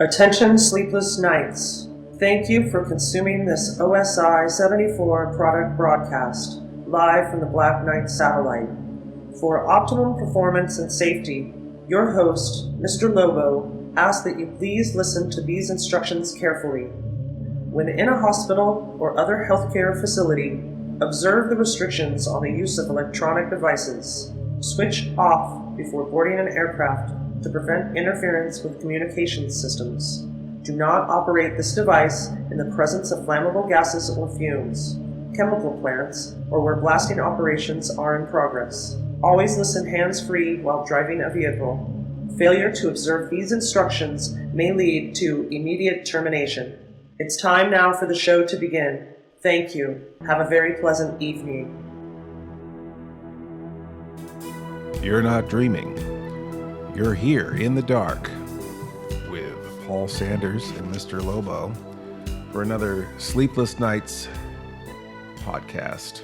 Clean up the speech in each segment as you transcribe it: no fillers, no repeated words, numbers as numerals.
Attention Sleepless Knights. Thank you for consuming this OSI 74 product broadcast, live from the Black Knight satellite. For optimum performance and safety, your host, Mr. Lobo, asks that you please listen to these instructions carefully. When in a hospital or other healthcare facility, observe the restrictions on the use of electronic devices. Switch off before boarding an aircraft to prevent interference with communications systems. Do not operate this device in the presence of flammable gases or fumes, chemical plants, or where blasting operations are in progress. Always listen hands-free while driving a vehicle. Failure to observe these instructions may lead to immediate termination. It's time now for the show to begin. Thank you. Have a very pleasant evening. You're not dreaming. You're here in the dark with Paul Sanders and Mr. Lobo for another Sleepless Knights podcast.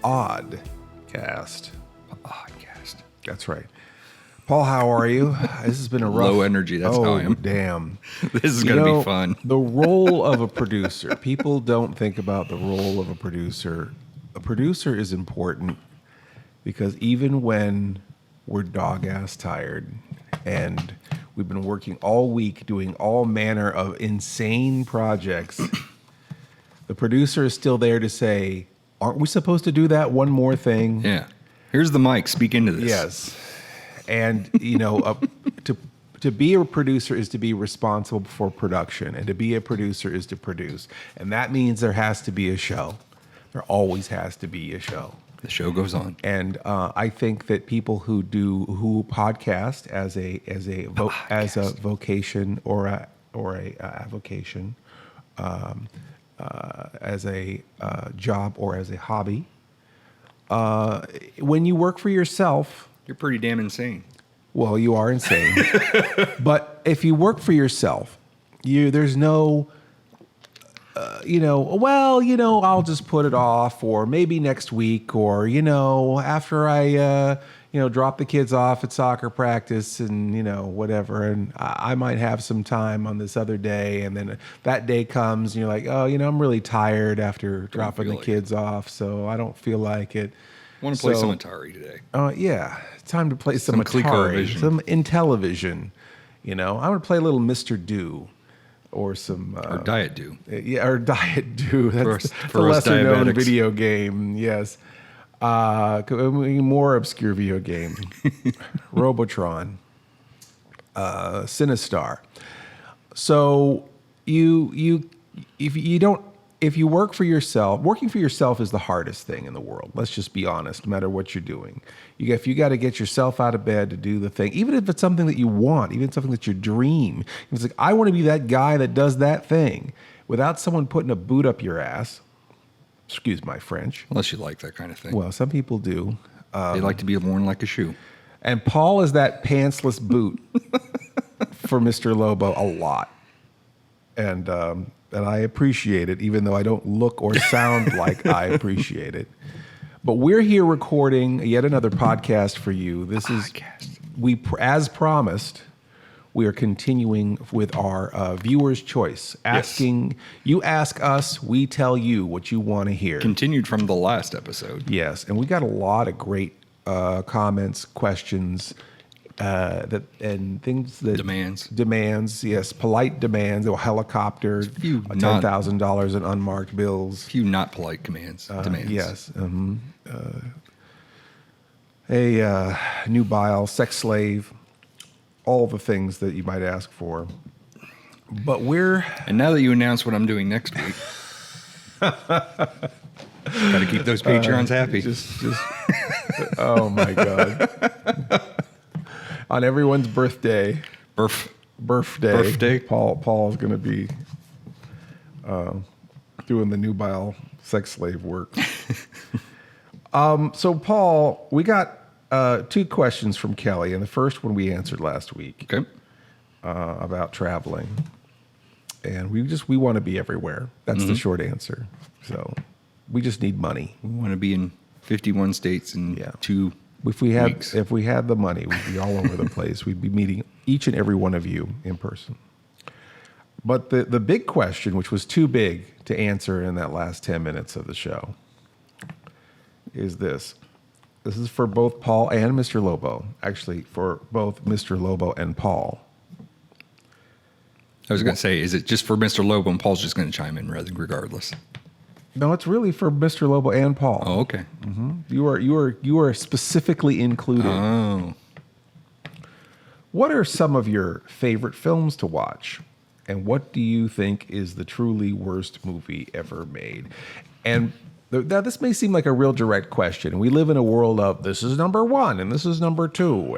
pODDcast. That's right. Paul, how are you? This has been a rough... Low energy, that's how I am. Damn. This is going to be fun. The role of a producer. People don't think about the role of a producer. A producer is important because even when we're dog-ass tired and we've been working all week doing all manner of insane projects, the producer is still there to say, aren't we supposed to do that one more thing? Yeah. Here's the mic. Speak into this. Yes. And, to be a producer is to be responsible for production, and to be a producer is to produce. And that means there has to be a show. There always has to be a show. The show goes on. And I think that people who podcast as a vocation or a avocation, as a job or as a hobby, when you work for yourself, you're pretty damn insane. Well, you are insane. But if you work for yourself, there's no, I'll just put it off, or maybe next week, or, after I, drop the kids off at soccer practice and, whatever, and I might have some time on this other day. And then that day comes and you're like, oh, I'm really tired after dropping the kids off, so I don't feel like it. I want to play some Atari today. Yeah. It's time to play some Atari, some Intellivision. I'm going to play a little Mr. Do or some... or Diet Do. Yeah, or Diet Do. That's for the us lesser-known diabetics. video game, yes. More obscure video game. Robotron. Sinistar. So if you work for yourself, working for yourself is the hardest thing in the world. Let's just be honest, no matter what you're doing. If you got to get yourself out of bed to do the thing, even if it's something that you want, even something that's your dream. It's like, I want to be that guy that does that thing without someone putting a boot up your ass. Excuse my French. Unless you like that kind of thing. Well, some people do. They like to be worn like a shoe. And Paul is that pantsless boot for Mr. Lobo a lot. And I appreciate it, even though I don't look or sound like I appreciate it. But we're here recording yet another podcast for you. This is, as promised, we are continuing with our viewer's choice. Asking, You ask us, we tell you what you want to hear. Continued from the last episode. Yes, and we got a lot of great comments, questions, demands, yes, polite demands, or helicopter, $10,000 in unmarked bills. Few not polite demands. Yes. A nubile, sex slave, all the things that you might ask for. But And now that you announce what I'm doing next week, got to keep those Patreons happy. Just oh my God. On everyone's birthday, Paul is going to be doing the nubile sex slave work. So Paul, we got 2 questions from Kelly, and the first one we answered last week. Okay. About traveling, and we want to be everywhere. That's the short answer. So we just need money. We want to be in 51 states in 2 If we had the money, we'd be all over the place. We'd be meeting each and every one of you in person. But the big question, which was too big to answer in that last 10 minutes of the show, is this. This is for both Paul and Mr. Lobo. Actually, for both Mr. Lobo and Paul. I was going to say, is it just for Mr. Lobo and Paul's just going to chime in regardless? No, it's really for Mr. Lobo and Paul. Oh, okay. You are specifically included. Oh. What are some of your favorite films to watch? And what do you think is the truly worst movie ever made? And now this may seem like a real direct question. We live in a world of this is number one and this is number two.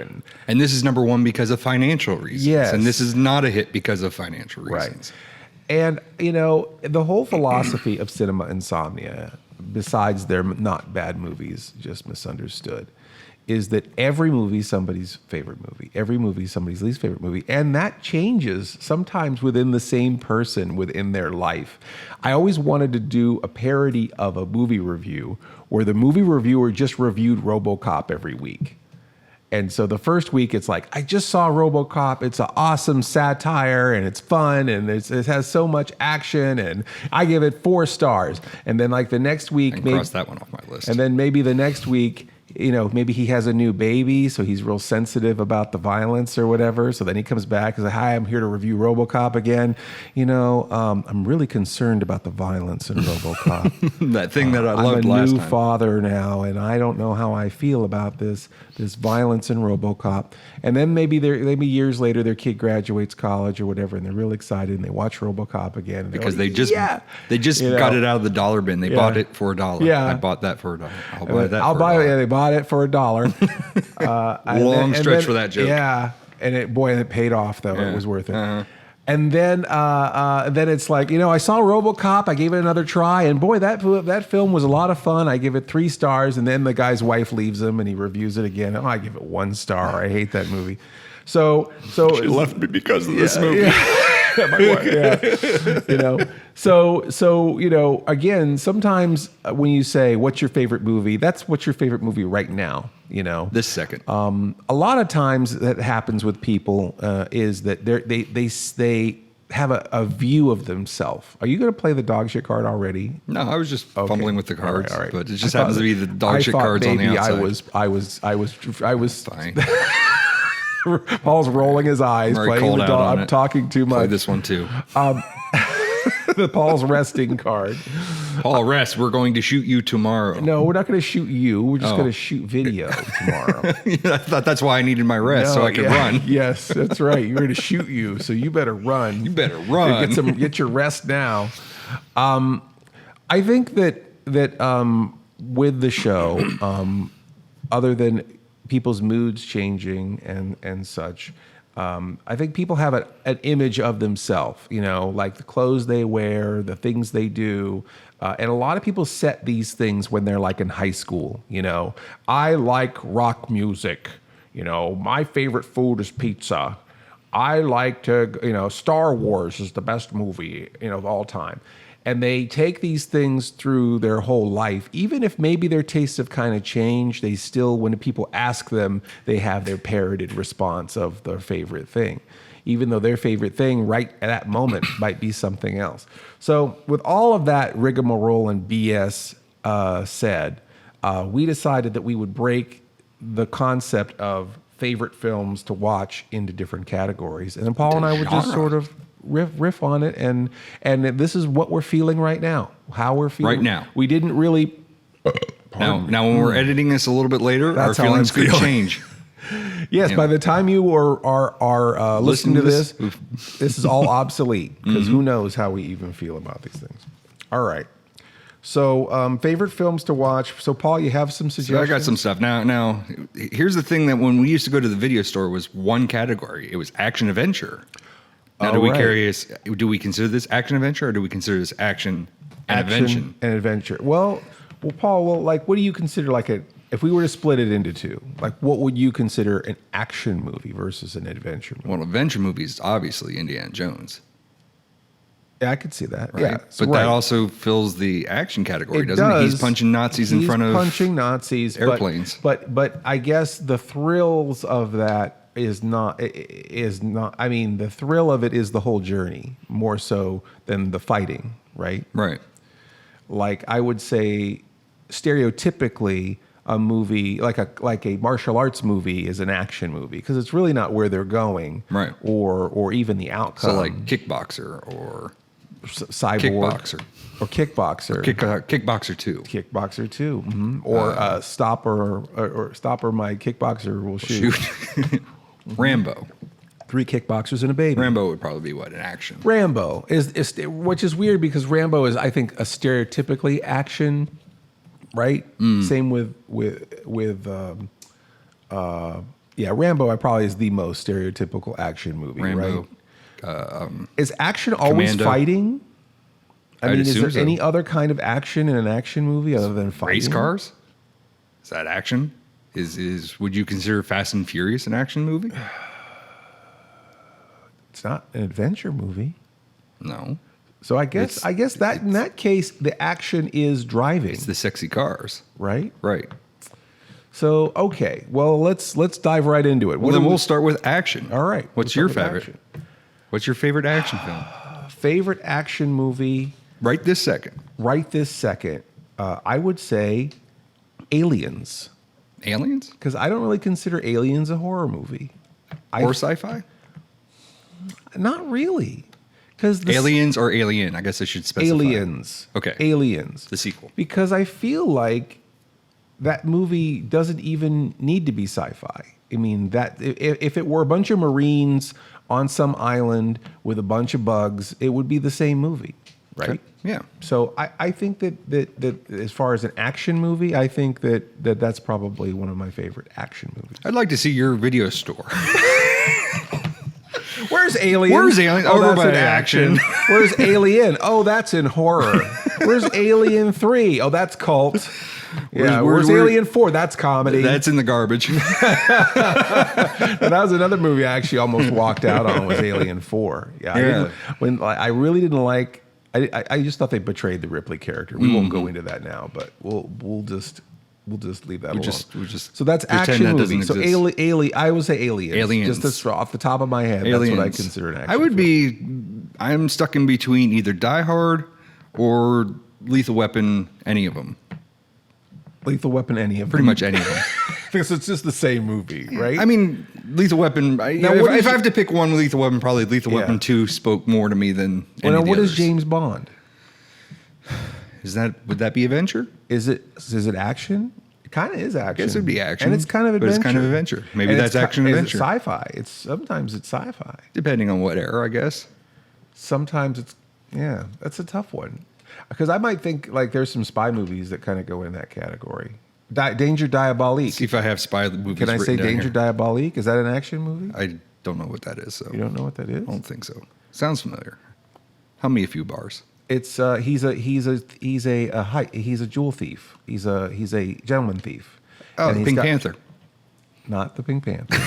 And this is number one because of financial reasons. Yes. And this is not a hit because of financial reasons. Right. And, you know, the whole philosophy of cinema insomnia, besides they're not bad movies, just misunderstood, is that every movie is somebody's favorite movie. Every movie is somebody's least favorite movie. And that changes sometimes within the same person within their life. I always wanted to do a parody of a movie review where the movie reviewer just reviewed RoboCop every week. And so the first week it's like, I just saw RoboCop. It's an awesome satire and it's fun and it has so much action and I give it 4 stars. And then like the next week, I can cross that one off my list. And then maybe the next week, you know, maybe he has a new baby, so he's real sensitive about the violence or whatever. So then he comes back and says, hi, I'm here to review RoboCop again. You know, I'm really concerned about the violence in RoboCop. That thing that I loved last time. I'm a new father now, and I don't know how I feel about this violence in RoboCop. And then maybe years later, their kid graduates college or whatever, and they're real excited, and they watch RoboCop again. Because they just got it out of the dollar bin. They bought it for $1. Yeah. I bought that for $1. I'll buy that for $1. Yeah, they bought it for $1. Long stretch for that joke. Yeah, and it paid off though. Yeah. It was worth it. Uh-huh. And then it's like, you know, I saw RoboCop. I gave it another try, and boy, that film was a lot of fun. I give it 3 stars, and then the guy's wife leaves him, and he reviews it again. Oh, I give it 1 star. I hate that movie. So she left me because of this movie. Yeah, my wife. Yeah. You know, so you know, again, sometimes when you say what's your favorite movie, that's what's your favorite movie right now. You know, this second. A lot of times that happens with people is that they have a view of themselves. Are you going to play the dog shit card already? No, I was just fumbling with the cards, all right. But it just happens to be the dog shit cards on the outside. I was fine. Paul's rolling his eyes, playing the dog. I'm talking too much. Play this one too. The Paul's resting card. Paul, rest. We're going to shoot you tomorrow. No, we're not going to shoot you. We're just going to shoot video tomorrow. I thought that's why I needed my rest so I could run. Yes, that's right. You're going to shoot you, so you better run. You better run. Get your rest now. I think that with the show, other than people's moods changing and such, I think people have an image of themselves, you know, like the clothes they wear, the things they do. And a lot of people set these things when they're like in high school, you know. I like rock music. You know, my favorite food is pizza. I like to, you know, Star Wars is the best movie, you know, of all time. And they take these things through their whole life. Even if maybe their tastes have kind of changed, they still, when people ask them, they have their parroted response of their favorite thing. Even though their favorite thing right at that moment might be something else. So with all of that rigmarole and BS said, we decided that we would break the concept of favorite films to watch into different categories. And then Paul and I would just sort of riff on it, and this is what we're feeling right now. How we're feeling right now. We didn't really. Now, when we're editing this a little bit later, That's our feelings could change. Yes, by the time you are listening to this, this is all obsolete because who knows how we even feel about these things. All right. So, favorite films to watch. So, Paul, you have some suggestions? So I got some stuff. Now, here's the thing that when we used to go to the video store was one category. It was action adventure. Now, do we consider this action adventure or do we consider this action and adventure? And adventure. Well, Paul, like, what do you consider if we were to split it into two, like, what would you consider an action movie versus an adventure movie? Well, adventure movies, obviously Indiana Jones. Yeah, I could see that. Right? Yeah, but that also fills the action category, doesn't it? He's punching Nazis in front of punching Nazis, airplanes. But I guess the thrills of that is not. I mean, the thrill of it is the whole journey more so than the fighting, right? Right. Like I would say, stereotypically, a movie like a martial arts movie is an action movie because it's really not where they're going, right? Or even the outcome. So like Kickboxer or Cyborg Kickboxer or Kickboxer, Kickboxer 2, Kickboxer 2, or Stopper or Stopper. My Kickboxer will shoot. Rambo. 3 kickboxers and a baby. Rambo would probably be what, an action. Rambo is which is weird because Rambo is, I think, a stereotypically action. Right. Same with Rambo. Probably is the most stereotypical action movie. Rambo, right? Is action always Commando. fighting? I mean, is there so. any other kind of action in an action movie other than fighting? Race cars? Is that action? Is would you consider Fast and Furious an action movie? It's not an adventure movie. No. So I guess that in that case the action is driving. It's the sexy cars. Right? Right. So okay, well let's dive right into it. Well, then we'll start with action. All right. What's your favorite? What's your favorite action film? Favorite action movie? Right this second. I would say Aliens. Aliens? Because I don't really consider Aliens a horror movie. Or sci-fi? Not really. Because Aliens or Alien? I guess I should specify. Aliens. Okay. Aliens. The sequel. Because I feel like that movie doesn't even need to be sci-fi. I mean, that if it were a bunch of Marines on some island with a bunch of bugs, it would be the same movie, right? Okay. Yeah. So I think that as far as an action movie, I think that's probably one of my favorite action movies. I'd like to see your video store. Where's Alien? Where's Alien? Oh, Over that's by in action. Where's Alien? Oh, that's in horror. Where's Alien 3? Oh, that's cult. Yeah, where's Alien 4? That's comedy. That's in the garbage. That was another movie I actually almost walked out on, was Alien 4. Yeah. I really didn't like. I just thought they betrayed the Ripley character. We won't go into that now, but we'll just leave that alone. Just so that's action movie. So I would say Aliens. Aliens. Just off the top of my head, Aliens. that's what I consider an action. I would I'm stuck in between either Die Hard or Lethal Weapon, any of them. Lethal Weapon, any of them. Pretty much any of them. Because it's just the same movie, right? I mean, Lethal Weapon. If I have to pick one with Lethal Weapon, probably Lethal Weapon 2 spoke more to me than any of the what others. is James Bond? Would that be adventure? Is it action? It kind of is action. I guess it'd be action. And it's kind of adventure. But it's kind of adventure. Maybe that's action adventure. Is it sci-fi? Sometimes it's sci-fi. Depending on what era, I guess. Sometimes it's, that's a tough one. Because I might think like there's some spy movies that kind of go in that category. Danger Diabolique. See if I have spy movies. Can I say Danger here. Diabolique? Is that an action movie? I don't know what that is. So you don't know what that is? I don't think so. Sounds familiar. Help me a few bars. It's he's a jewel thief. He's a gentleman thief. Oh, the Pink Panther. Not the Pink Panther.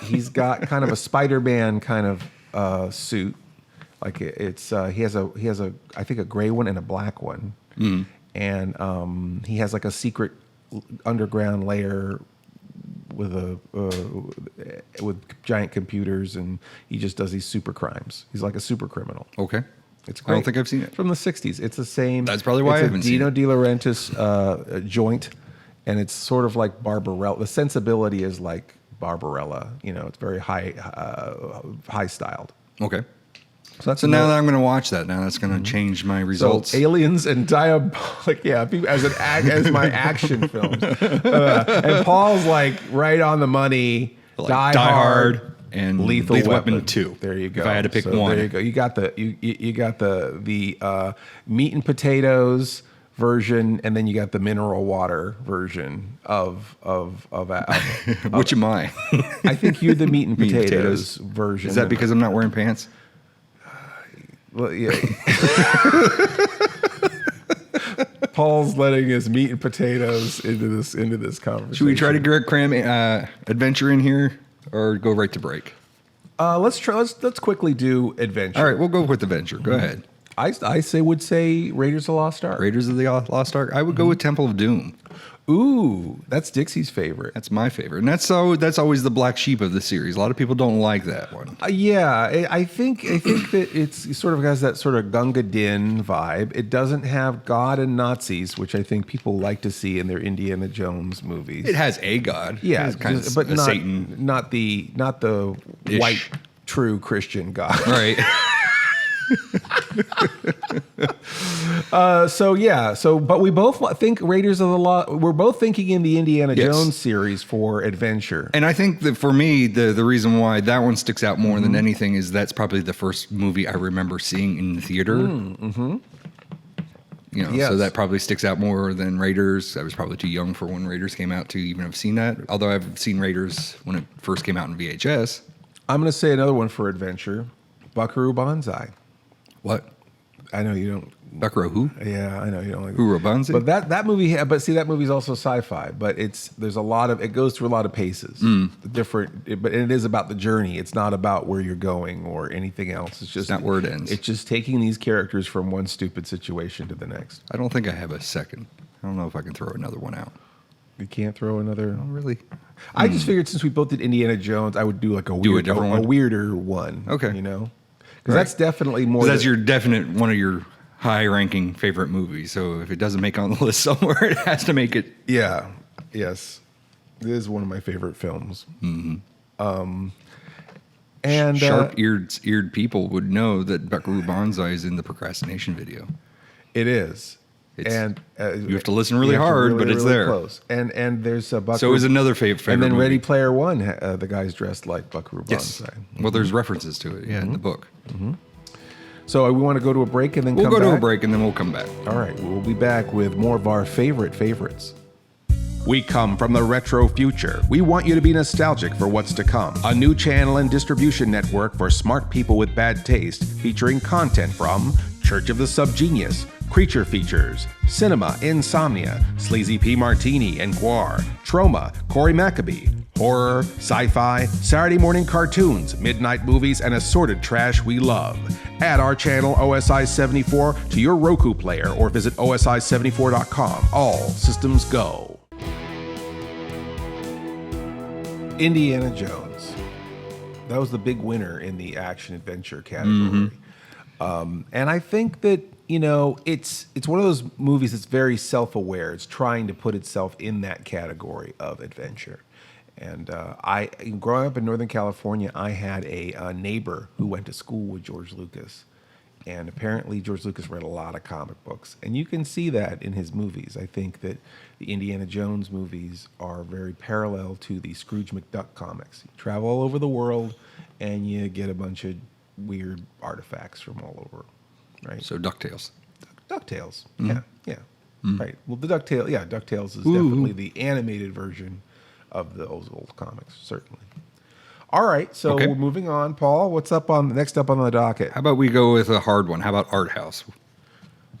he's got kind of a Spider-Man kind of suit. Like he has a I think a gray one and a black one. Mm. And he has like a secret underground layer with with giant computers, and he just does these super crimes. He's like a super criminal. Okay. It's great. I don't think I've seen it. From the 60s. It's the same. That's probably why I haven't seen it. Dino De Laurentiis joint, and it's sort of like Barbarella. The sensibility is like Barbarella. It's very high styled. Okay. So now that I'm going to watch that, now that's going to change my results. So Aliens and Diabolic, as my action films. And Paul's like right on the money. Like Die Hard and Lethal Weapon 2. There you go. If I had to pick one, there you go. You got the meat and potatoes version, and then you got the mineral water version of which am I? I think you're the meat and potatoes version. Is that because I'm not wearing pants? Well, yeah. Paul's letting his meat and potatoes into this conversation. Should we try to cram adventure in here, or go right to break? Let's quickly do adventure. All right, we'll go with adventure. Go ahead. I would say Raiders of the Lost Ark. Raiders of the Lost Ark. I would go with Temple of Doom. Ooh, that's Dixie's favorite. That's my favorite, and that's always the black sheep of the series. A lot of people don't like that one. Yeah, I think that it sort of has that sort of Gunga Din vibe. It doesn't have God and Nazis, which I think people like to see in their Indiana Jones movies. It has a god, Yeah, it's kind just- of but not Satan, not the white true Christian God. right? But we both think Raiders of the Lost. We're both thinking in the Indiana Yes. Jones series for adventure. And I think that for me, the reason why that one sticks out more than anything is that's probably the first movie I remember seeing in the theater. You know, Yes. so that probably sticks out more than Raiders. I was probably too young for when Raiders came out to even have seen that. Although I've seen Raiders when it first came out in VHS. I'm going to say another one for adventure, Buckaroo Banzai. What? I know you don't. Buckaroo who? Yeah, I know you don't like. Who, Rapunzel? But that movie, but see, that movie's also sci-fi. But there's a lot of, it goes through a lot of paces. But it is about the journey. It's not about where you're going or anything else. It's just not where it ends. It's just taking these characters from one stupid situation to the next. I don't think I have a second. I don't know if I can throw another one out. You can't throw another. Oh, really? I just figured since we both did Indiana Jones, I would do like a different one? weirder one. Okay. You know, because that's definitely more. That's your definite one of your high-ranking favorite movies. So if it doesn't make on the list somewhere, it has to make it. Yeah. Yes. It is one of my favorite films. And Sharp-eared people would know that Buckaroo Banzai is in the procrastination video. it is. It's- And you have to listen really hard, but it's there. Close. And there's a Buckaroo. So is another favorite And then movie. Ready Player One, the guy's dressed like Buckaroo Yes. Banzai. Well, there's references to it, in the book. So we want to go to a break and then We'll come go back? to a break and then we'll come back. All right, we'll be back with more of our favorites. We come from the retro future. We want you to be nostalgic for what's to come. A new channel and distribution network for smart people with bad taste, featuring content from Church of the Subgenius, Creature Features, Cinema, Insomnia, Sleazy P. Martini and Guar, Troma, Corey Maccabee, horror, sci-fi, Saturday morning cartoons, midnight movies, and assorted trash we love. Add our channel OSI74 to your Roku player or visit OSI74.com. All systems go. Indiana Jones. That was the big winner in the action adventure category. And I think that, it's one of those movies that's very self-aware. It's trying to put itself in that category of adventure. And growing up in Northern California, I had a neighbor who went to school with George Lucas. And apparently George Lucas read a lot of comic books. And you can see that in his movies. I think that the Indiana Jones movies are very parallel to the Scrooge McDuck comics. You travel all over the world and you get a bunch of weird artifacts from all over, right? So DuckTales. DuckTales. Yeah. Right. Well, DuckTales is definitely the animated version of the old comics, certainly. All right, so Okay. we're moving on. Paul, what's next up on the docket? How about we go with a hard one? How about Art House?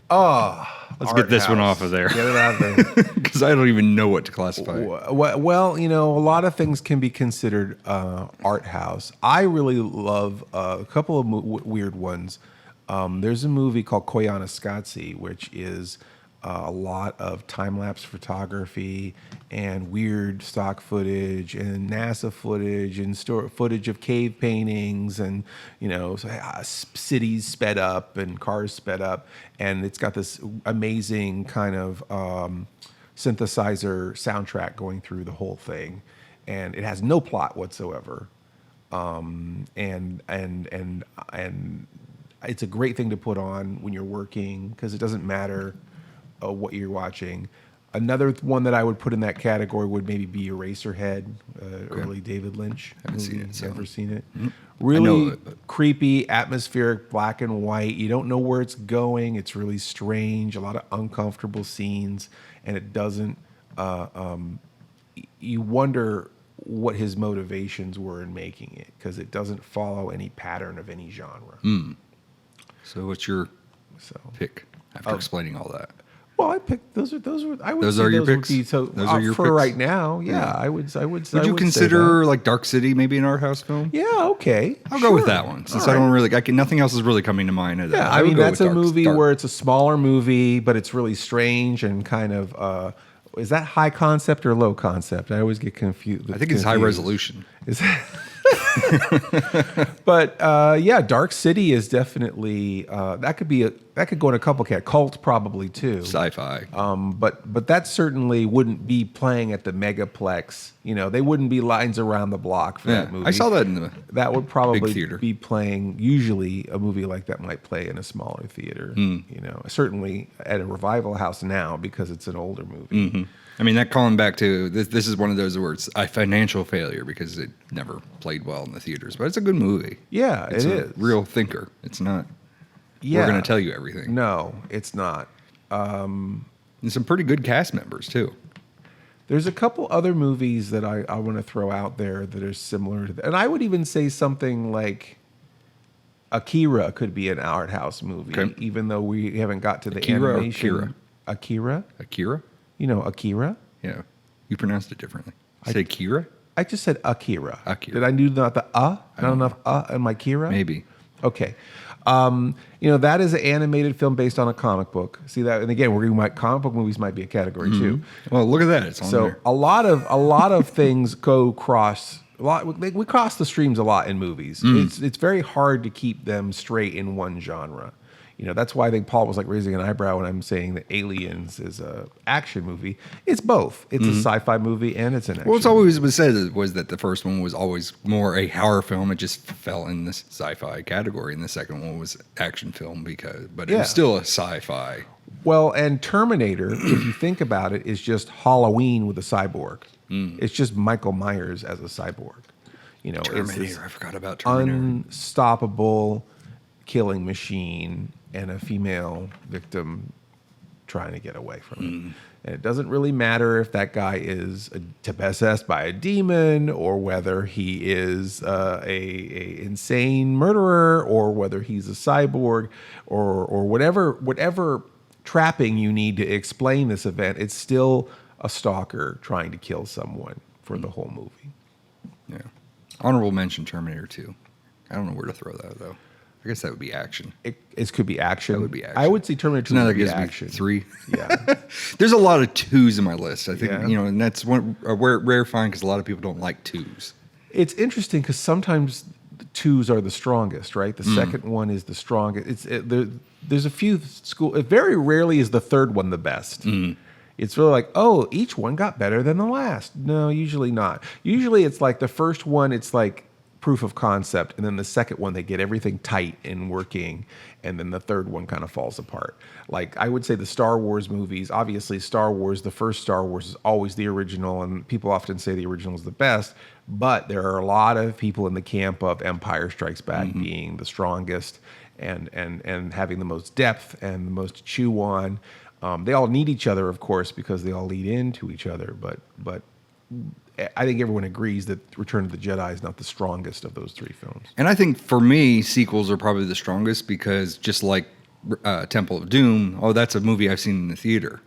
Let's get this one off of there. Get it out of there. Because I don't even know what to classify. Well, a lot of things can be considered art house. I really love a couple of weird ones. There's a movie called Koyaanisqatsi, which is a lot of time-lapse photography and weird stock footage and NASA footage and footage of cave paintings and, cities sped up and cars sped up. And it's got this amazing kind of synthesizer soundtrack going through the whole thing. And it has no plot whatsoever. And it's a great thing to put on when you're working because it doesn't matter what you're watching. Another one that I would put in that category would maybe be Eraserhead, early David Lynch. Haven't seen it, so. Never seen it. Mm-hmm. Really creepy, atmospheric, black and white. You don't know where it's going. It's really strange. A lot of uncomfortable scenes, and it doesn't. You wonder what his motivations were in making it because it doesn't follow any pattern of any genre. So what's your pick after explaining all that? Well, I picked those. I would. Those say are your those would picks? be- so Those are your for picks? right now. Yeah, I would. Would I you say consider that. like Dark City maybe an art house film? Yeah. Okay. I'll go with that one since All I don't right. really. Nothing else is really coming to mind. Of that. Yeah, I would mean go that's with a movie Dark. where it's a smaller movie, but it's really strange and kind of Is that high concept or low concept? I always get confused. I think it's high resolution. Is But yeah, Dark City is definitely that could go in a couple cult probably too. Sci-fi. But that certainly wouldn't be playing at the Megaplex. You know, they wouldn't be lines around the block for that movie. I saw that in the that would probably big theater. be playing. Usually, a movie like that might play in a smaller theater. You know, certainly at a Revival House now because it's an older movie. I mean, that calling back to this is one of those where it's a financial failure because it never played well in the theaters. But it's a good movie. Yeah, it's it a is. real thinker. It's not. Yeah. We're going to tell you everything. No, it's not. And some pretty good cast members too. There's a couple other movies that I want to throw out there that are similar to that. And I would even say something like Akira could be an art house movie, even though we haven't got to the Akira animation. or Akira? Akira? You know Akira? Yeah. You pronounced it differently. You say Kira? I just said Akira. Akira. Did I do not the not enough in my Kira? Maybe. Okay. You know, that is an animated film based on a comic book. See that? And again, comic book movies might be a category too. Well, look at that. It's on So there. a lot of things go cross. We cross the streams a lot in movies. It's very hard to keep them straight in one genre. You know, that's why I think Paul was like raising an eyebrow when I'm saying that Aliens is a action movie. It's both. It's a sci-fi movie and it's an action. Well, it's always was said was that the first one was always more a horror film. It just fell in this sci-fi category, and the second one was action film but it was still a sci-fi. Well, and Terminator, if you think about it, is just Halloween with a cyborg. It's just Michael Myers as a cyborg. You know, Terminator. I forgot about Terminator. Unstoppable killing machine and a female victim trying to get away from it. And it doesn't really matter if that guy is possessed by a demon or whether he is a insane murderer or whether he's a cyborg or whatever trapping you need to explain this event. It's still a stalker trying to kill someone for the whole movie. Yeah. Honorable mention Terminator 2. I don't know where to throw that though. I guess that would be action. It could be action. That would be action. I would say Terminator 2 Now that would be gives action. me 3. Yeah. There's a lot of 2s in my list. I think, Yeah. you know, and that's one a rare find because a lot of people don't like 2s. It's interesting because sometimes the 2s are the strongest, right? The second one is the strongest. There's a few very rarely is the third one the best. It's really like, oh, each one got better than the last. No, usually not. Usually it's like the first one, it's like proof of concept, and then the second one they get everything tight and working, and then the third one kind of falls apart. Like I would say the Star Wars movies, obviously Star Wars, the first Star Wars is always the original, and people often say the original is the best, but there are a lot of people in the camp of Empire Strikes Back being the strongest and having the most depth and the most to chew on. They all need each other, of course, because they all lead into each other, but I think everyone agrees that Return of the Jedi is not the strongest of those 3 films. And I think for me, sequels are probably the strongest because just like Temple of Doom, that's a movie I've seen in the theater.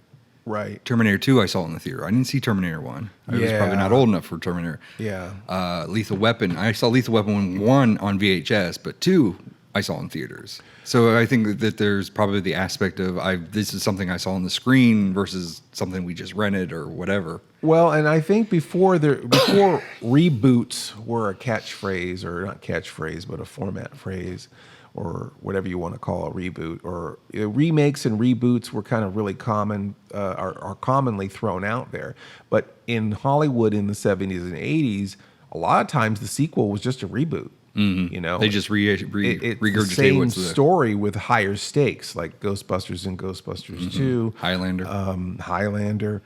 Right. Terminator 2 I saw in the theater. I didn't see Terminator 1. I was probably not old enough for Terminator. Yeah. Lethal Weapon. I saw Lethal Weapon 1 on VHS, but 2 I saw in theaters. So I think that there's probably the aspect of this is something I saw on the screen versus something we just rented or whatever. Well, and I think before reboots were a catchphrase, or not catchphrase, but a format phrase, or whatever you want to call a reboot, or remakes and reboots were kind of really common, are commonly thrown out there. But in Hollywood in the 70s and 80s, a lot of times the sequel was just a reboot. You know, they just regurgitate the same what's the story with higher stakes, like Ghostbusters and Ghostbusters 2, Highlander,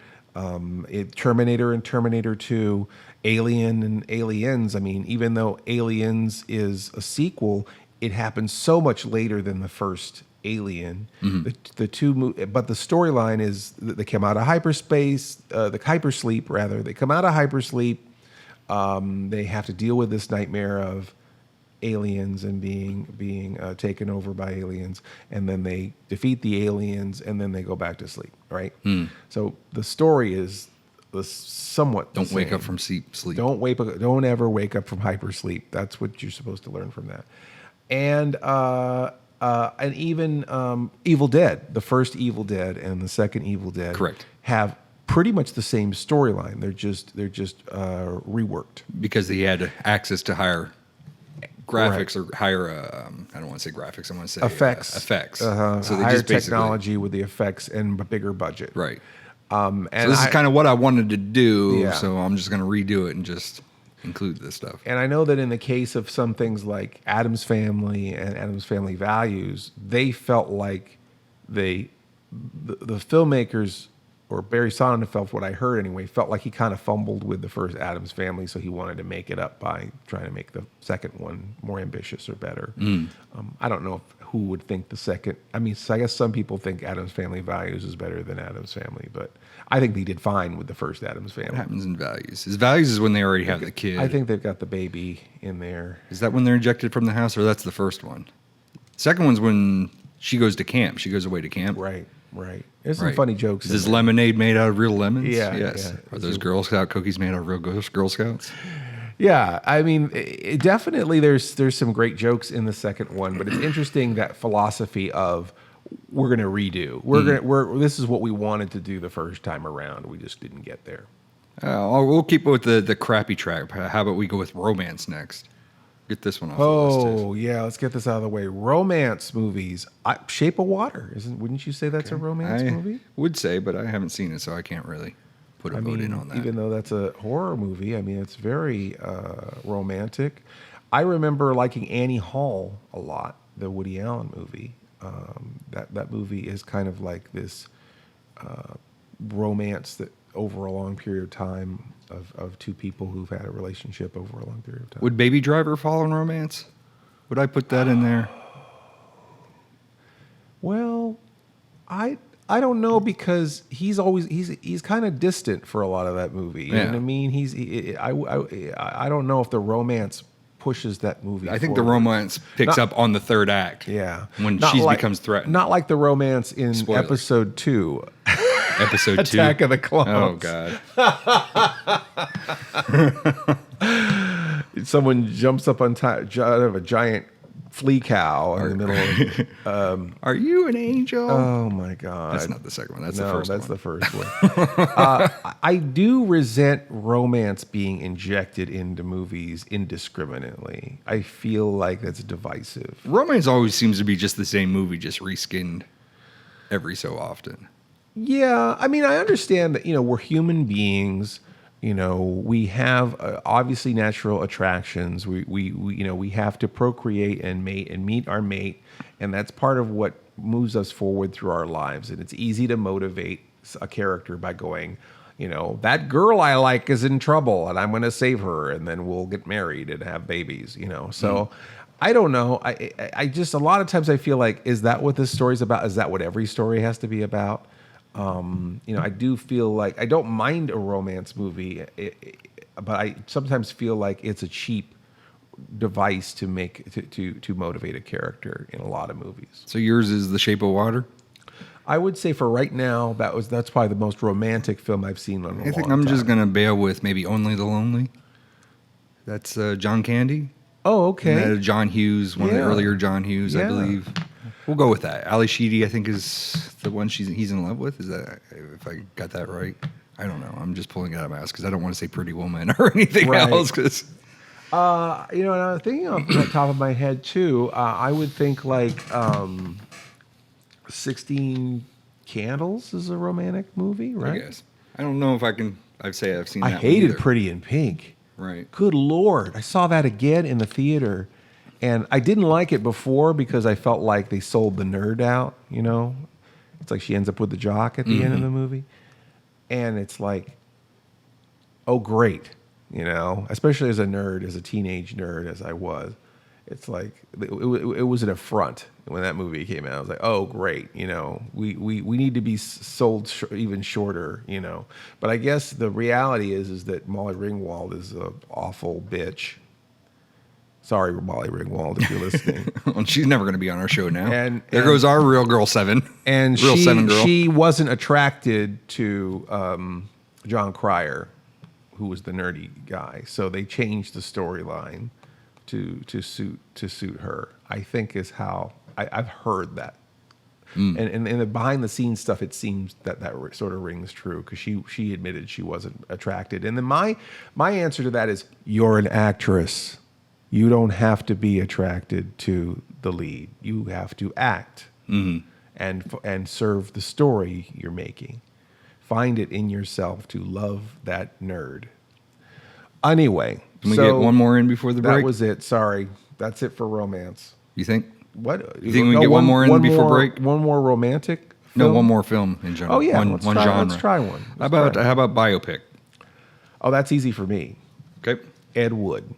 Terminator and Terminator 2, Alien and Aliens. I mean, even though Aliens is a sequel, it happened so much later than the first Alien. The two, but the storyline is that they come out of hyperspace, the hypersleep rather. They come out of hypersleep. They have to deal with this nightmare of aliens and being taken over by aliens, and then they defeat the aliens, and then they go back to sleep. Right. So the story is somewhat. Don't wake up from sleep. Don't ever wake up from hypersleep. That's what you're supposed to learn from that. And even Evil Dead, the first Evil Dead and the second Evil Dead, correct, have pretty much the same storyline. They're just reworked. Because he had access to higher graphics or higher, I don't want to say graphics, I want to say Effects. Effects. So So they higher just basically, technology with the effects and a bigger budget. right. And So this is kind of what I wanted to do, Yeah. so I'm just going to redo it and just include this stuff. And I know that in the case of some things like Addams Family and Addams Family Values, they felt like the filmmakers, or Barry Sonnenfeld, what I heard anyway, felt like he kind of fumbled with the first Addams Family, so he wanted to make it up by trying to make the second one more ambitious or better. I don't know who would think the second. I mean, so I guess some people think Addams Family Values is better than Addams Family, but I think they did fine with the first Addams Family. What happens in Values? His Values is when they already have the kid. I think they've got the baby in there. Is that when they're ejected from the house, or that's the first one? Second one's when she goes to camp. She goes away to camp. Right. There's some Right. funny jokes. Is in this there. lemonade made out of real lemons? Yeah, Yes. yeah. Are those Girl Scout cookies made out of real Girl Scouts? Yeah, I mean, definitely there's some great jokes in the second one, but it's interesting that philosophy of we're going to redo. This is what we wanted to do the first time around. We just didn't get there. We'll keep it with the crappy track. How about we go with romance next? Get this one off the list. Oh yeah, let's get this out of the way. Romance movies. Shape of Water, wouldn't you say that's a romance I movie? would say, but I haven't seen it, so I can't really put a vote in on that. Even though that's a horror movie, I mean, it's very romantic. I remember liking Annie Hall a lot, the Woody Allen movie. That movie is kind of like this romance that over a long period of time of two people who've had a relationship over a long period of time. Would Baby Driver fall in romance? Would I put that in there? Well, I don't know, because he's kind of distant for a lot of that movie. You know what I mean? I don't know if the romance pushes that movie. I think the forward. romance picks up on the third act. Yeah, When Not she like- becomes threatened. Not like the romance in Spoilers. episode 2, Episode 2. Attack of the Clones. Oh, God. Someone jumps up on top out of a giant flea cow in the middle of. Are you an angel? Oh my God! That's not the second one. That's the No, first that's one. the first one. I do resent romance being injected into movies indiscriminately. I feel like that's divisive. Romance always seems to be just the same movie, just reskinned every so often. Yeah, I mean, I understand that, we're human beings. We have obviously natural attractions. We have to procreate and mate and meet our mate, and that's part of what moves us forward through our lives. And it's easy to motivate a character by going, that girl I like is in trouble, and I'm going to save her, and then we'll get married and have babies. So. I don't know. I just, a lot of times I feel like, is that what this story's about? Is that what every story has to be about? I do feel like I don't mind a romance movie, but I sometimes feel like it's a cheap device to motivate a character in a lot of movies. So yours is The Shape of Water? I would say for right now, that's probably the most romantic film I've seen in a long time. I think I'm just going to bail with maybe Only the Lonely. That's John Candy. Oh, okay. And that is John Hughes, one of the earlier John Hughes, I believe. We'll go with that. Ali Sheedy, I think, is the one he's in love with. Is that, if I got that right? I don't know. I'm just pulling it out of my ass because I don't want to say Pretty Woman or anything else. Cause and I'm thinking off the top of my head too. I would think like 16 Candles is a romantic movie, right? I guess. I don't know if I'd say I've seen I that one hated either. Pretty in Pink. Right. Good Lord. I saw that again in the theater. And I didn't like it before because I felt like they sold the nerd out, It's like she ends up with the jock at the end of the movie. And it's like, oh, great, especially as a nerd, as a teenage nerd as I was. It's like, it was an affront when that movie came out. I was like, oh, great, we need to be sold even shorter, But I guess the reality is that Molly Ringwald is an awful bitch. Sorry, Molly Ringwald, if you're listening. Well, she's never going to be on our show now. And there goes our real girl 7. And real 7 girl. She wasn't attracted to John Cryer, who was the nerdy guy. So they changed the storyline to suit her. I think is how I've heard that. And in the behind the scenes stuff, it seems that sort of rings true because she admitted she wasn't attracted. And then my answer to that is, you're an actress. You don't have to be attracted to the lead. You have to act and serve the story you're making. Find it in yourself to love that nerd. Anyway, can we get one more in before the break? That was it. Sorry, that's it for romance. You think? What? You think we can get one more in before break? One more romantic film? No, one more film in general. Oh yeah, one genre. Let's try one. How about biopic? Oh, that's easy for me. Okay. Ed Wood.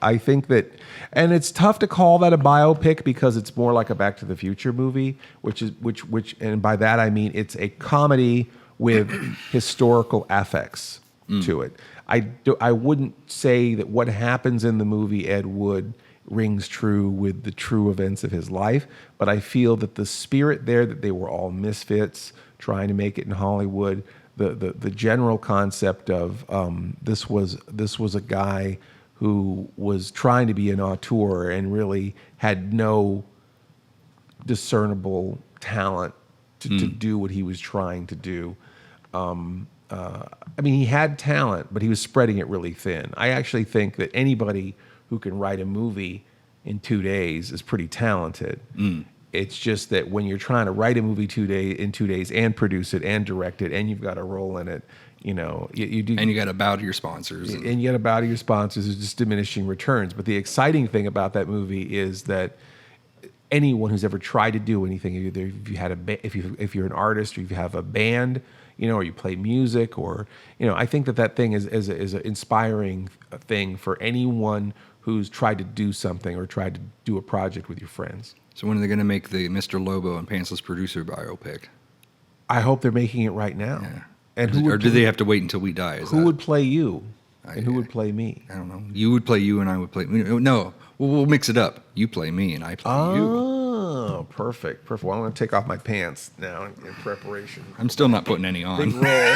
I think that, and it's tough to call that a biopic because it's more like a Back to the Future movie, which, and by that I mean it's a comedy with historical affects to it. I wouldn't say that what happens in the movie Ed Wood rings true with the true events of his life, but I feel that the spirit there, that they were all misfits trying to make it in Hollywood, the general concept of this was a guy who was trying to be an auteur and really had no discernible talent to do what he was trying to do. I mean, he had talent, but he was spreading it really thin. I actually think that anybody who can write a movie in 2 days is pretty talented. It's just that when you're trying to write a movie in 2 days and produce it and direct it and you've got a role in it, you know, you do. And you got to bow to your sponsors. And you got to bow to your sponsors. It's just diminishing returns. But the exciting thing about that movie is that anyone who's ever tried to do anything, either if you had if you're an artist or if you have a band, you know, or you play music, or you know, I think that thing is an inspiring thing for anyone who's tried to do something or tried to do a project with your friends. So when are they going to make the Mr. Lobo and Pantsless Producer biopic? I hope they're making it right now. Yeah. And or do they have to wait until we die? Who would play you? And who would play me? I don't know. You would play you and I would play me. No, we'll mix it up. You play me and I play you. Oh, perfect. Well, I'm going to take off my pants now in preparation. I'm still not putting any on. Big roll.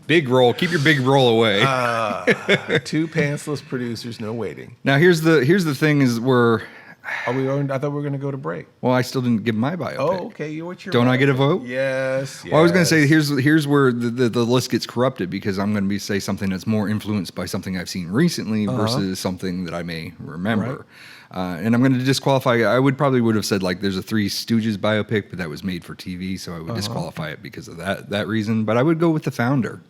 Big roll. Keep your big roll away. 2 pantsless producers, no waiting. Now here's the thing is Are we going? I thought we were going to go to break. Well, I still didn't give my biopic. Oh, okay. What's your? Don't I get a vote? Yes. Well, I was going to say here's where the list gets corrupted because I'm going to say something that's more influenced by something I've seen recently versus something that I may remember. Right. And I'm going to disqualify. I would have said like there's a Three Stooges biopic, but that was made for TV, so I would disqualify it because of that reason. But I would go with the founder.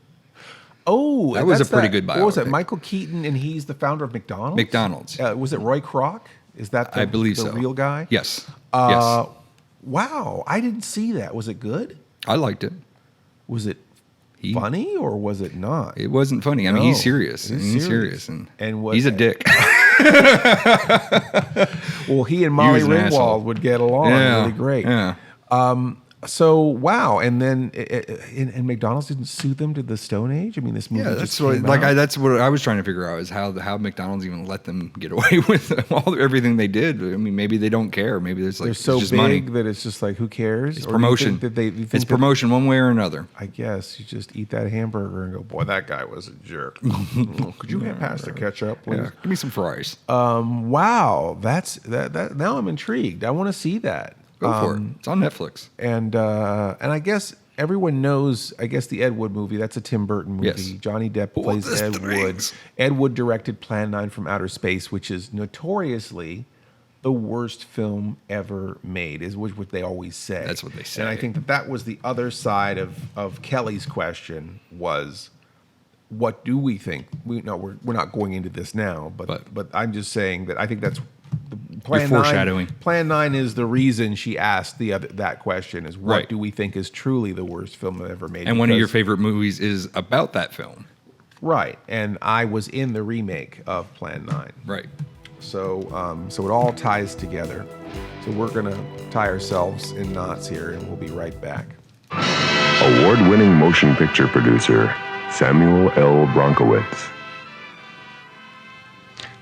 Oh, that was a pretty good biopic. What was it? Michael Keaton, and he's the founder of McDonald's. McDonald's. Was it Roy Kroc? Is that I believe the so. real guy? Yes. Yes. Wow, I didn't see that. Was it good? I liked it. Was it funny or was it not? It wasn't funny. I mean, he's serious. He's serious, and he's a dick. Well, he and Molly Ringwald would get along really great. Yeah. So wow, and then and McDonald's didn't sue them to the Stone Age. I mean, this movie that's what I was trying to figure out is how McDonald's even let them get away with everything they did. I mean, maybe they don't care. Maybe there's like they're so just big money. that it's just like who cares? It's promotion. It's promotion one way or another. I guess you just eat that hamburger and go, boy, that guy was a jerk. Could you pass the ketchup, please? Yeah, give me some fries. Wow, that's that. Now I'm intrigued. I want to see that. Go for it. It's on Netflix. And I guess everyone knows, the Ed Wood movie. That's a Tim Burton movie. Yes. Johnny Depp plays Ed Wood. Ed Wood directed Plan 9 from Outer Space, which is notoriously the worst film ever made, is what they always say. That's what they say. And I think that was the other side of Kelly's question was, what do we think? We're not going into this now, but I'm just saying that I think that's Plan 9. Plan 9 is the reason she asked that question is what do we think is truly the worst film ever made? And one of your favorite movies is about that film. Right. And I was in the remake of Plan 9. Right. So it all ties together. So we're going to tie ourselves in knots here and we'll be right back. Award-winning motion picture producer Samuel L. Bronkowitz.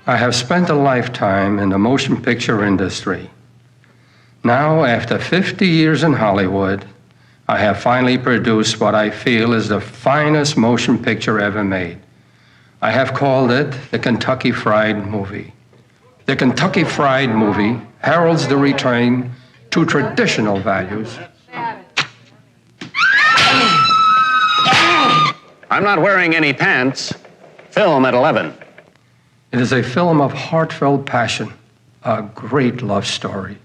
I have spent a lifetime in the motion picture industry. Now, after 50 years in Hollywood, I have finally produced what I feel is the finest motion picture ever made. I have called it the Kentucky Fried Movie. The Kentucky Fried Movie heralds the return to traditional values. I'm not wearing any pants. Film at 11. It is a film of heartfelt passion, a great love story.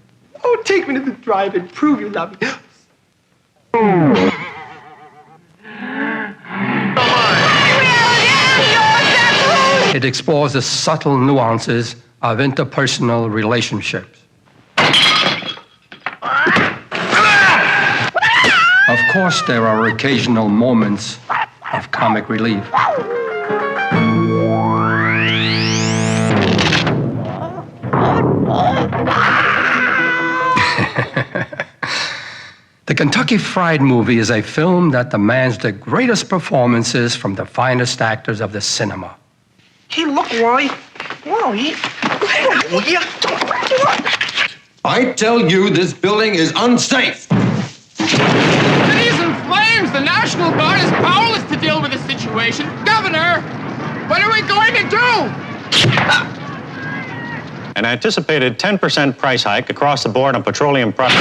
Oh, take me to the drive-in, prove you love me. It explores the subtle nuances of interpersonal relationships. Of course, there are occasional moments of comic relief. The Kentucky Fried Movie is a film that demands the greatest performances from the finest actors of the cinema. Hey, look, Wally. Wally. I tell you, this building is unsafe. City's in flames! The National Guard is powerless to deal with the situation. Governor, what are we going to do? An anticipated 10% price hike across the board on petroleum products.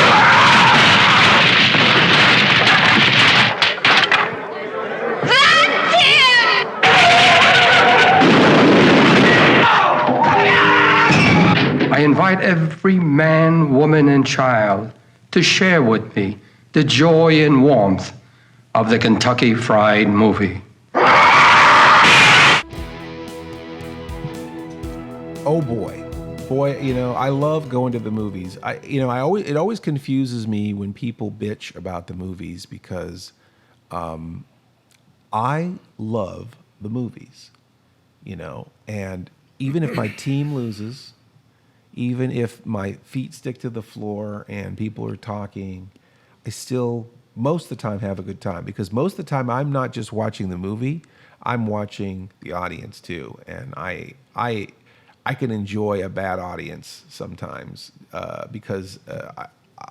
I invite every man, woman, and child to share with me the joy and warmth of the Kentucky Fried Movie. Oh boy, I love going to the movies. It always confuses me when people bitch about the movies because I love the movies, and even if my team loses, even if my feet stick to the floor and people are talking, I still, most of the time, have a good time. Because most of the time, I'm not just watching the movie, I'm watching the audience too. And I can enjoy a bad audience sometimes because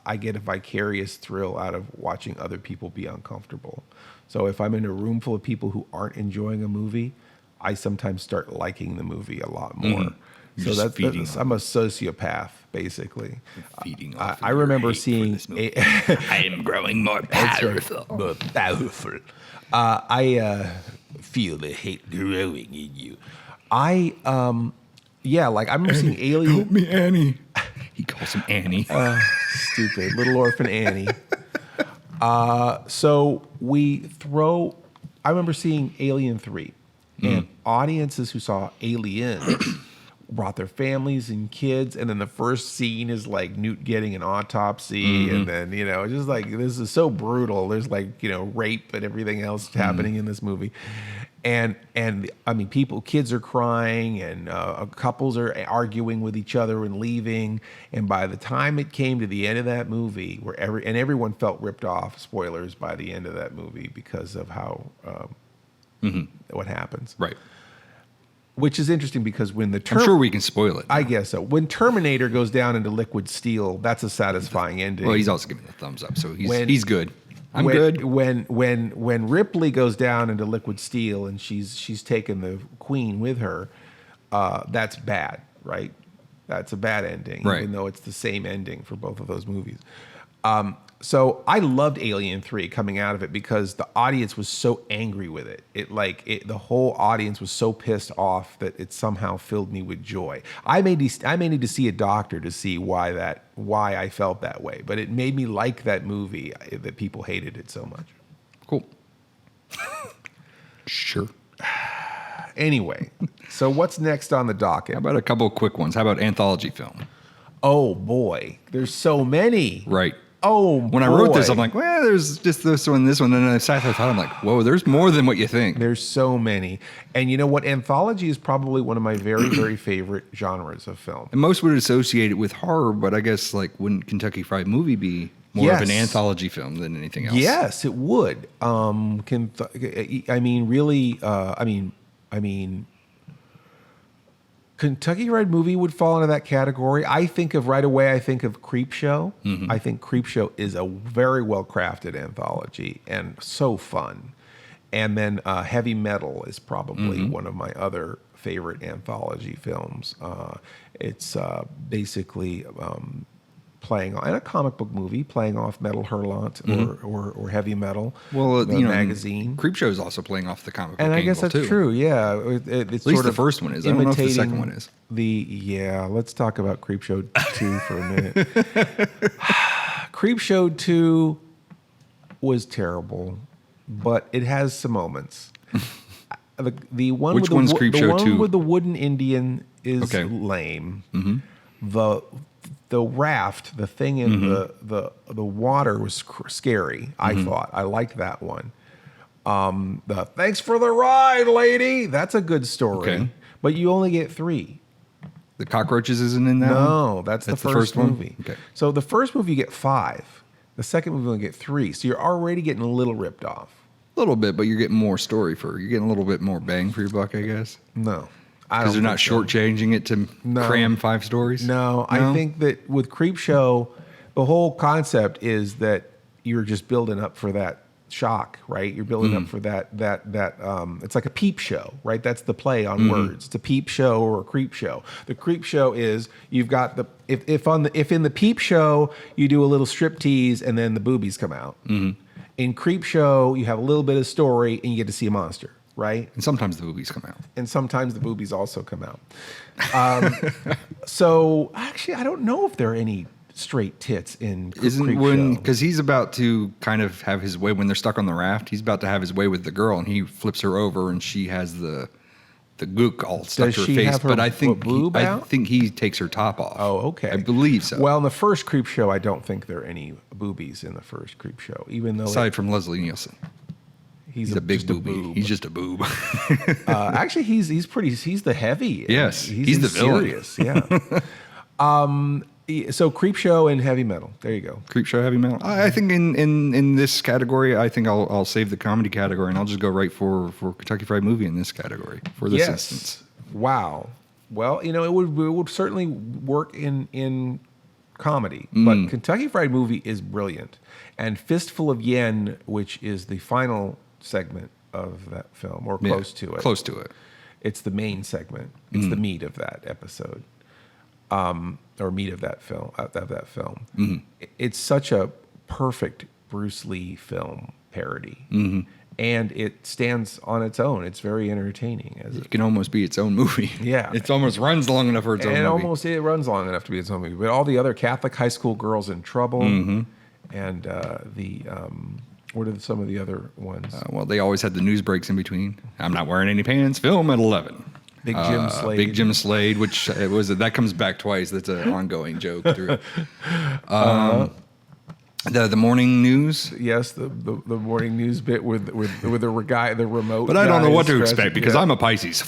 I get a vicarious thrill out of watching other people be uncomfortable. So if I'm in a room full of people who aren't enjoying a movie, I sometimes start liking the movie a lot more. Mm. So that's I'm a sociopath, basically. Feeding off I remember seeing. I am growing more powerful. More powerful. I feel the hate growing in you. I remember seeing Alien. Help me, Annie. He calls him Annie. Stupid little orphan Annie. So I remember seeing Alien 3, and audiences who saw Alien brought their families and kids, and then the first scene is like Newt getting an autopsy, and then just like, this is so brutal. There's like rape and everything else happening in this movie, and I mean, kids are crying, and couples are arguing with each other and leaving, and by the time it came to the end of that movie, where everyone felt ripped off. Spoilers by the end of that movie because of how what happens, right? Which is interesting because when I'm sure we can spoil it. I guess so. When Terminator goes down into liquid steel, that's a satisfying ending. Well, he's also giving me a thumbs up, so he's good. I'm good. When Ripley goes down into liquid steel and she's taken the Queen with her, that's bad, right? That's a bad ending, right, even though it's the same ending for both of those movies. So I loved Alien 3 coming out of it because the audience was so angry with it. The whole audience was so pissed off that it somehow filled me with joy. I may need to see a doctor to see why I felt that way, but it made me like that movie that people hated it so much. Cool. Sure. Anyway, so what's next on the docket? How about a couple of quick ones? How about anthology film? Oh boy, there's so many. Right. Oh, when I wrote this, I'm like, well, there's just this one, and then I sat there and thought, I'm like, whoa, there's more than what you think. There's so many. And you know what? Anthology is probably one of my very, very favorite genres of film. And most would associate it with horror, but I guess wouldn't Kentucky Fried Movie be more of an anthology film than anything else? Yes, it would. Kentucky Fried Movie would fall into that category. I think of Creepshow. Mm-hmm. I think Creepshow is a very well-crafted anthology and so fun. And then Heavy Metal is probably one of my other favorite anthology films. It's basically playing on a comic book movie, playing off Metal Hurlant or heavy metal. Well, the magazine. Creepshow is also playing off the comic book And I guess that's too. true. Yeah, it's at least sort the of first one is. I don't know if the second one is. Let's talk about Creepshow 2 for a minute. Creepshow 2 was terrible, but it has some moments. The one Which with one's the, Creepshow the one 2? with the wooden Indian is Okay. lame. The raft, the thing in the water was scary. I thought I liked that one. The thanks for the ride, lady. That's a good story. Okay. But you only get 3. The cockroaches isn't in that one? No, that's the first movie. One? Okay. So the first movie you get 5. The second movie you only get 3. So you're already getting a little ripped off. A little bit, but you're getting more you're getting a little bit more bang for your buck, I guess. No. Because they're not shortchanging it to cram 5 stories? No, I think that with Creepshow, the whole concept is that you're just building up for that shock, right? You're building up for that it's like a peep show, right? That's the play on words. It's a peep show or a creep show. The creep show is you've got if in the peep show you do a little strip tease and then the boobies come out. In creep show you have a little bit of story and you get to see a monster. Right? And sometimes the boobies come out. And sometimes the boobies also come out. So actually, I don't know if there are any straight tits in Creepshow. Because he's about to kind of have his way when they're stuck on the raft. He's about to have his way with the girl, and he flips her over, and she has the gook all stuck to her face. Have her but I think out? I think he takes her top off. Oh, okay. I believe so. Well, in the first Creepshow, I don't think there are any boobies in the first Creepshow, even though aside from Leslie Nielsen. He's a big just booby. boob. He's just a boob. Actually, he's the heavy. Yes, he's the villain. Serious, yeah. So Creepshow and heavy metal. There you go. Creepshow, heavy metal. I think in this category, I think I'll save the comedy category and I'll just go right for Kentucky Fried Movie in this category for this instance. Wow. Well, it would certainly work in comedy, but Kentucky Fried Movie is brilliant, and Fistful of Yen, which is the final segment of that film, or close to it. Close to it. It's the main segment. It's the meat of that episode, or meat of that film. It's such a perfect Bruce Lee film parody, and it stands on its own. It's very entertaining. It can almost be its own movie. Yeah, it almost runs long enough for its own movie. It runs long enough to be its own movie. But all the other Catholic high school girls in trouble, and what are some of the other ones? Well, they always had the news breaks in between. I'm not wearing any pants. Film at 11. Big Jim Slade. Big Jim Slade, which that comes back twice. That's an ongoing joke through. The morning news. Yes, the morning news bit with the guy, the remote. But I don't know what to expect because I'm a Pisces.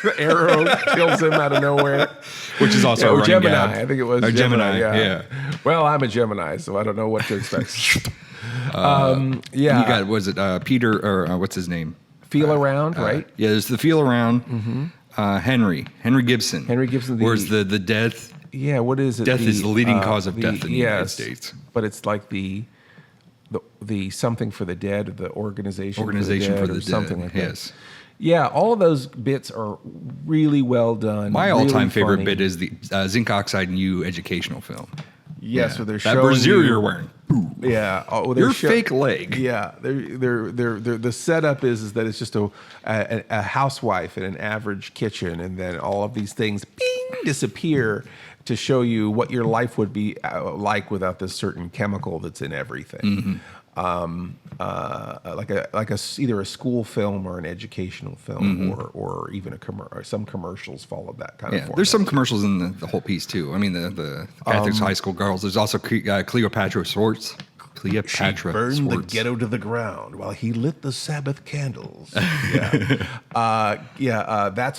The arrow kills him out of nowhere. Which is also or a Gemini. gag. I think it was Gemini. Yeah. Well, I'm a Gemini, so I don't know what to expect. You got, was it Peter, or what's his name? Feel Around, right? Yeah, there's the Feel Around. Henry Gibson. Henry Gibson. Where's the death? Yeah, what is it? Death is the leading cause of death in the United States. But it's like the something for the dead, the organization for the dead, something like that. Yes. Yeah, all of those bits are really well done. My all-time favorite funny. bit is the Zinc Oxide and You educational film. Yes, where they're that showing brassiere you, you're wearing. Yeah, your fake leg. Yeah, they're the setup is that it's just a housewife in an average kitchen, and then all of these things bing disappear to show you what your life would be like without this certain chemical that's in everything. Like either a school film or an educational film, or even some commercials follow that kind of format. There's some commercials in the whole piece too. I mean, the Catholic high school girls. There's also Cleopatra Swartz. She burned the ghetto to the ground while he lit the Sabbath candles. That's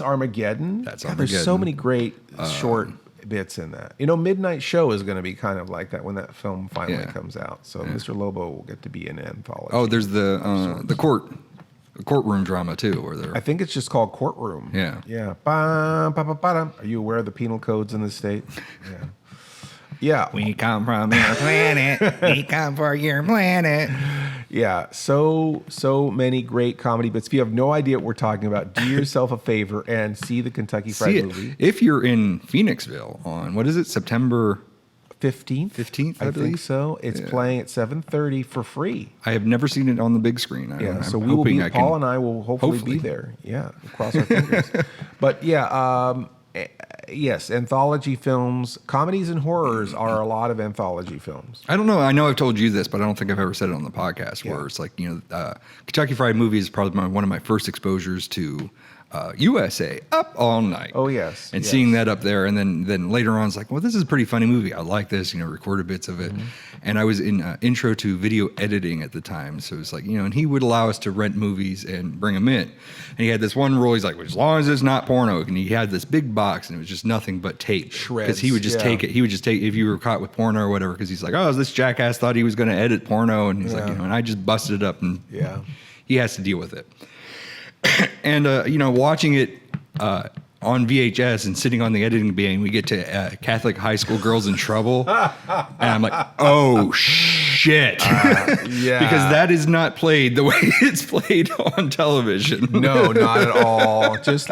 Armageddon. There's so many great short bits in that. Midnight Show is going to be kind of like that when that film finally comes out. So Mr. Lobo will get to be in an anthology. Oh, there's the courtroom drama too, where they're. I think it's just called Courtroom. Yeah. Yeah. Are you aware of the penal codes in the state? Yeah. Yeah. We come from your planet. We come for your planet. Yeah, so many great comedy bits. If you have no idea what we're talking about, do yourself a favor and see the Kentucky Fried Movie. If you're in Phoenixville on, what is it, September 15th? 15th, I think so. It's playing at 7:30 for free. I have never seen it on the big screen. So we will be, Paul and I will hopefully be there. Yeah, cross our fingers. But yes, anthology films, comedies and horrors are a lot of anthology films. I don't know. I know I've told you this, but I don't think I've ever said it on the podcast. Where it's like, Kentucky Fried Movie is probably one of my first exposures to USA Up All Night. Oh yes, and seeing that up there, and then later on, it's like, well, this is a pretty funny movie. I like this. Recorded bits of it, and I was in intro to video editing at the time, so it's like, and he would allow us to rent movies and bring them in, and he had this one rule. He's like, well, as long as it's not porno, and he had this big box, and it was just nothing but tape, shreds. Because he would just take it. He would just take if you were caught with porno or whatever, because he's like, oh, this jackass thought he was going to edit porno, and he's like, and I just busted it up, and he has to deal with it. And, watching it on VHS and sitting on the editing bay, and we get to Catholic high school girls in trouble. And I'm like, oh, shit. Because that is not played the way it's played on television. No, not at all. Just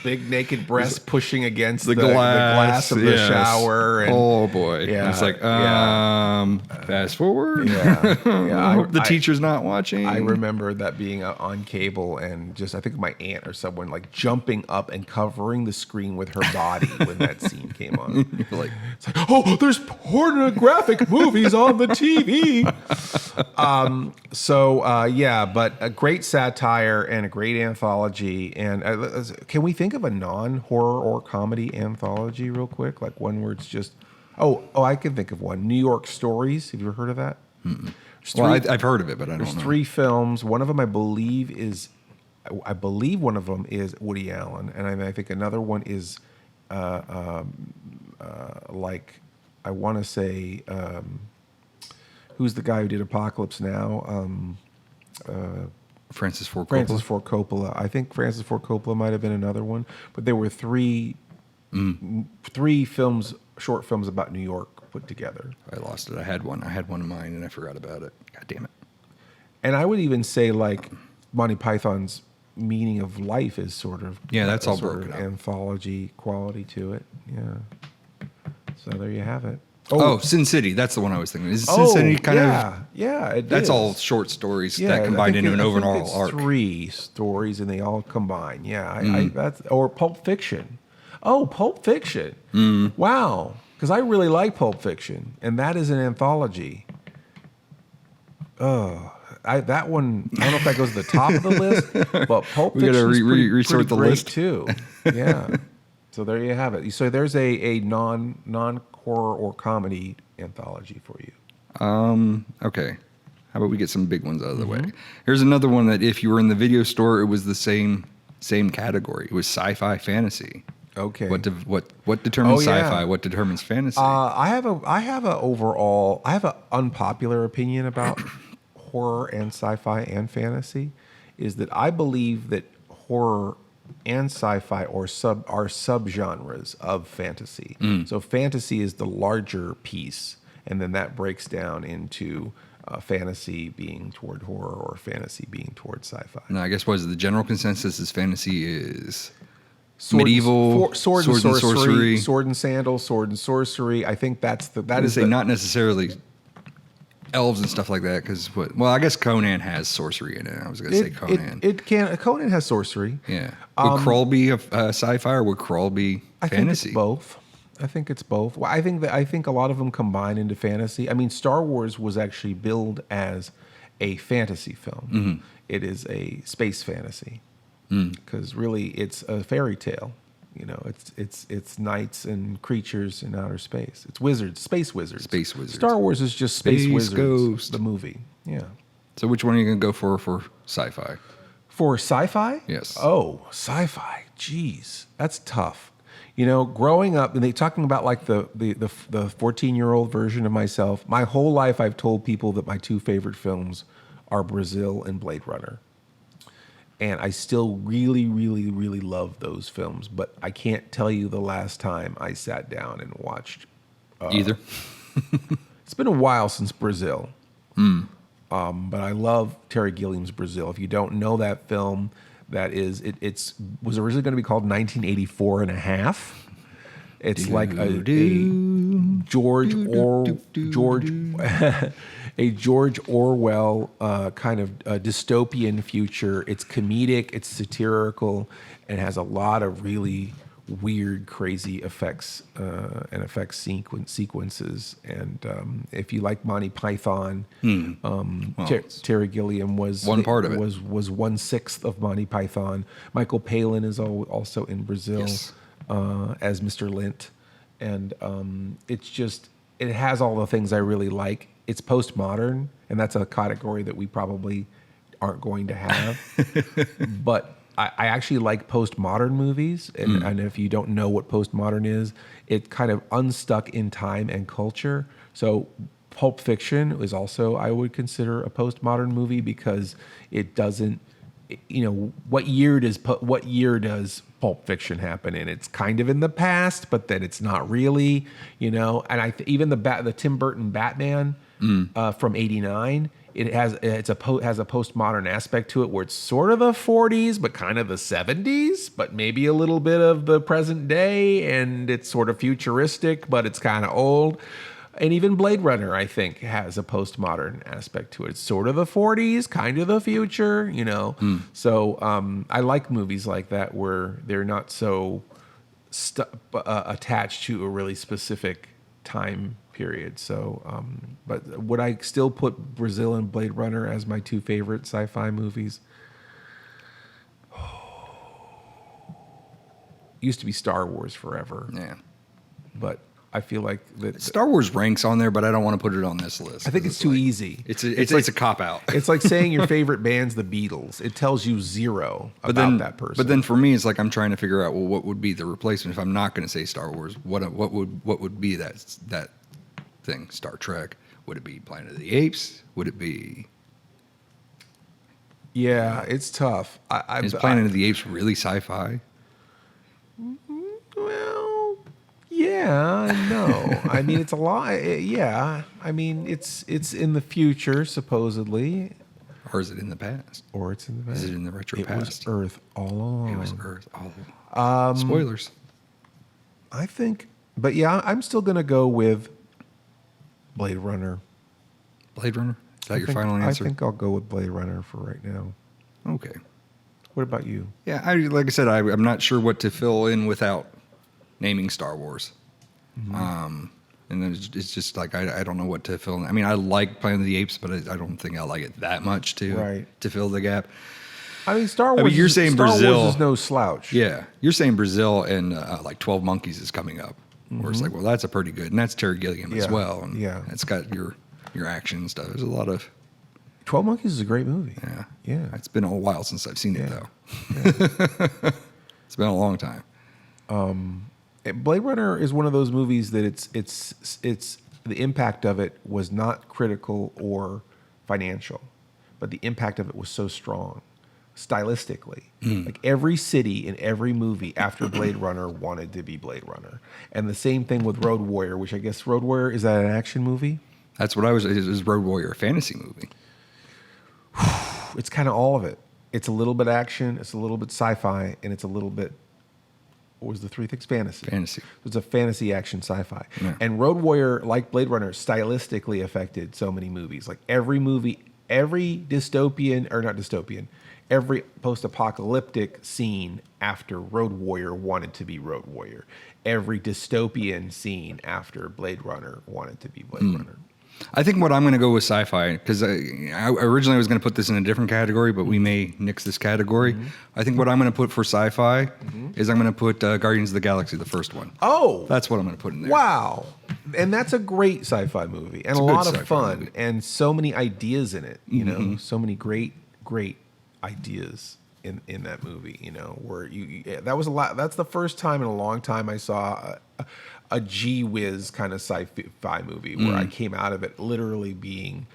big naked breasts pushing against the glass of the shower. And, oh, boy. Yeah, it's like, fast forward. I hope the teacher's not watching. I remember that being on cable, and I think my aunt or someone jumping up and covering the screen with her body when that scene came on. It's like, oh, there's pornographic movies on the TV. But a great satire and a great anthology. And can we think of a non-horror or comedy anthology real quick? Like one where it's just, I can think of one. New York Stories. Have you ever heard of that? Well, I've heard of it, but I don't know. There's 3 films. One of them, I believe one of them is Woody Allen, and I think another one is I want to say, who's the guy who did Apocalypse Now? Francis Ford Coppola. Francis Ford Coppola. I think Francis Ford Coppola might have been another one, but there were 3 films, short films about New York put together. I lost it. I had one in mind, and I forgot about it. God damn it. And I would even say Monty Python's Meaning of Life is sort of that's all broken up. Anthology quality to it. Yeah. So there you have it. Oh, Sin City. That's the one I was thinking. Is Sin City kind of? Yeah, that's all short stories that combine into an overall arc. 3 stories, and they all combine. Yeah, or Pulp Fiction. Oh, Pulp Fiction. Wow, because I really like Pulp Fiction, and that is an anthology. That one, I don't know if that goes to the top of the list, but Pulp Fiction is resort the list too. Yeah. So there you have it. So there's a non-horror or comedy anthology for you. Okay. How about we get some big ones out of the way? Here's another one that if you were in the video store, it was the same category. It was sci-fi fantasy. Okay. What determines sci-fi? What determines fantasy? I have an unpopular opinion about horror and sci-fi and fantasy, is that I believe that horror and sci-fi are subgenres of fantasy. So fantasy is the larger piece, and then that breaks down into fantasy being toward horror or fantasy being toward sci-fi. No, I guess what is the general consensus is fantasy is medieval, sword and sorcery, sword and sandals, sword and sorcery. I think not necessarily elves and stuff like that, because I guess Conan has sorcery in it. I was going to say Conan. Conan has sorcery. Yeah. Would Krull be sci-fi, or would Krull be fantasy? I think it's both. Well, I think a lot of them combine into fantasy. I mean, Star Wars was actually billed as a fantasy film. It is a space fantasy, because really it's a fairy tale. It's knights and creatures in outer space. It's wizards, space wizards. Star Wars is just Space Wizards, Ghost. the movie. Yeah. So which one are you going to go for sci-fi? For sci-fi? Yes. Oh, sci-fi. Jeez, that's tough. Growing up, and they talking about the 14-year-old version of myself. My whole life, I've told people that my 2 favorite films are Brazil and Blade Runner. And I still really, really, really love those films, but I can't tell you the last time I sat down and watched either. It's been a while since Brazil. But I love Terry Gilliam's Brazil. If you don't know that film, that is, it was originally going to be called 1984 and a half. It's like a George Orwell kind of dystopian future. It's comedic, it's satirical, and has a lot of really weird, crazy effects and effects sequences. And if you like Monty Python, Terry Gilliam was one part of it. Was 1/6 of Monty Python. Michael Palin is also in Brazil. Yes. As Mr. Lint, and it has all the things I really like. It's postmodern, and that's a category that we probably aren't going to have. But I actually like postmodern movies, and if you don't know what postmodern is, it kind of unstuck in time and culture. So Pulp Fiction is also, I would consider, a postmodern movie because it doesn't. What year does Pulp Fiction happen in? It's kind of in the past, but then it's not really, And even the Tim Burton Batman from '89, has a postmodern aspect to it where it's sort of the '40s, but kind of the '70s, but maybe a little bit of the present day, and it's sort of futuristic, but it's kind of old. And even Blade Runner, I think, has a postmodern aspect to it. It's sort of the '40s, kind of the future, So I like movies like that where they're not so attached to a really specific time period. So, but would I still put Brazil and Blade Runner as my two favorite sci-fi movies? Used to be Star Wars forever. Yeah. But I feel like that Star Wars ranks on there, but I don't want to put it on this list. I think it's too easy. It's a cop out. It's like saying your favorite band's the Beatles. It tells you zero about that person. But then for me, it's like I'm trying to figure out, well, what would be the replacement if I'm not going to say Star Wars? What would be that thing? Star Trek? Would it be Planet of the Apes? Would it be? Yeah, it's tough. Is Planet of the Apes really sci-fi? Well, yeah, no. I mean, it's a lot. Yeah, I mean, it's in the future supposedly, or is it in the past? Or it's in the past. Is it in the retro past? It was Earth all along. It was Earth all along. Spoilers. I think, but yeah, I'm still gonna go with Blade Runner. Blade Runner? Is that your final answer? I think I'll go with Blade Runner for right now. Okay. What about you? Yeah, like I said, I'm not sure what to fill in without naming Star Wars. Mm-hmm. And then it's just like I don't know what to fill in. I mean, I like Planet of the Apes, but I don't think I like it that much to fill the gap. I mean, Star Wars. You're saying Star Brazil Wars is no slouch. Yeah, you're saying Brazil and like 12 Monkeys is coming up. Where it's like, well, that's a pretty good, and that's Terry Gilliam as well. And it's got your action and stuff. There's a lot of. 12 Monkeys is a great movie. Yeah. It's been a while since I've seen it though. Yeah. It's been a long time. Blade Runner is one of those movies that it's the impact of it was not critical or financial, but the impact of it was so strong stylistically. Like every city in every movie after Blade Runner wanted to be Blade Runner. And the same thing with Road Warrior, which I guess Road Warrior, is that an action movie? That's what is Road Warrior a fantasy movie? It's kind of all of it. It's a little bit action, it's a little bit sci-fi, and it's a little bit, what was the three things? Fantasy. It's a fantasy action sci-fi. Yeah. And Road Warrior, like Blade Runner, stylistically affected so many movies. Like every movie, every every post-apocalyptic scene after Road Warrior wanted to be Road Warrior. Every dystopian scene after Blade Runner wanted to be Blade Runner. I think what I'm going to go with sci-fi, because I originally was going to put this in a different category, but we may nix this category. I think what I'm going to put for sci-fi is I'm going to put Guardians of the Galaxy, the first one. Oh! That's what I'm going to put in there. Wow. And that's a great sci-fi movie, and a lot of fun, movie. And so many ideas in it, you know, so many great ideas in that movie, where that was a lot. That's the first time in a long time I saw a gee whiz kind of sci-fi movie where I came out of it literally being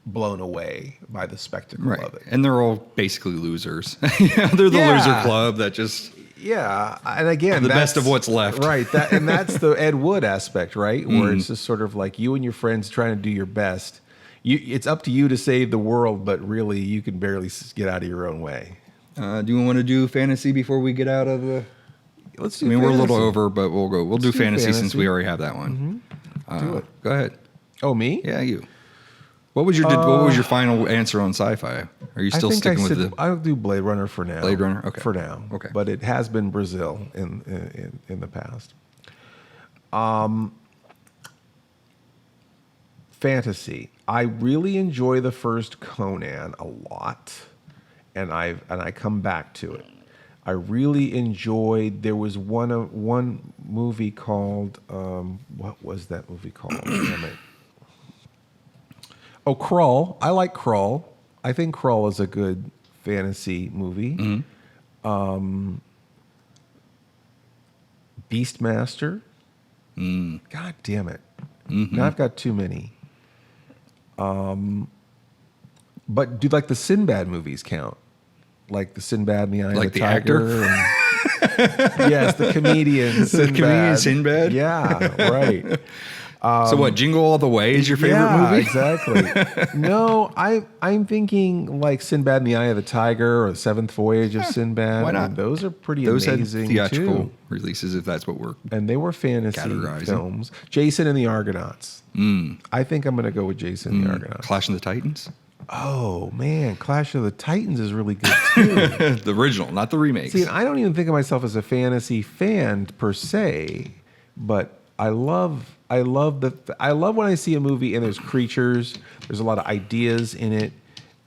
blown away by the spectacle of it. And they're all basically losers. They're the loser club that just and again, the best of what's left. Right. That's the Ed Wood aspect, right? Where it's just sort of like you and your friends trying to do your best. it's up to you to save the world, but really you can barely get out of your own way. Do you want to do fantasy before we get out of the? Let's do. I mean, fantasy. we're a little over, but we'll do fantasy since we already have that one. Do it. Go ahead. Oh, me? Yeah, you. What was your final answer on sci-fi? Are you still sticking with the? I'll do Blade Runner for now. Blade Runner, okay. For now, okay. But it has been Brazil in the past. Fantasy. I really enjoy the first Conan a lot, and I come back to it. I really enjoyed. There was one movie called what was that movie called? Damn it. Oh, Krull. I like Krull. I think Krull is a good fantasy movie. Beastmaster. God damn it. Now I've got too many. But do like the Sinbad movies count? Like the Sinbad in the Eye of the Tiger? Actor? Yes, the comedian Sinbad. The comedian Sinbad? Yeah, right. So what, Jingle All the Way is your favorite movie? Exactly. No, I'm thinking like Sinbad in the Eye of the Tiger or The Seventh Voyage of Sinbad. Why not? I mean, those are pretty those amazing had theatrical too. releases, if that's what we're And they were fantasy categorizing. films. Jason and the Argonauts. I think I'm going to go with Jason and the Argonauts. Clash of the Titans? Oh, man. Clash of the Titans is really good too. The original, not the remakes. See, I don't even think of myself as a fantasy fan per se, but I love when I see a movie and there's creatures, there's a lot of ideas in it,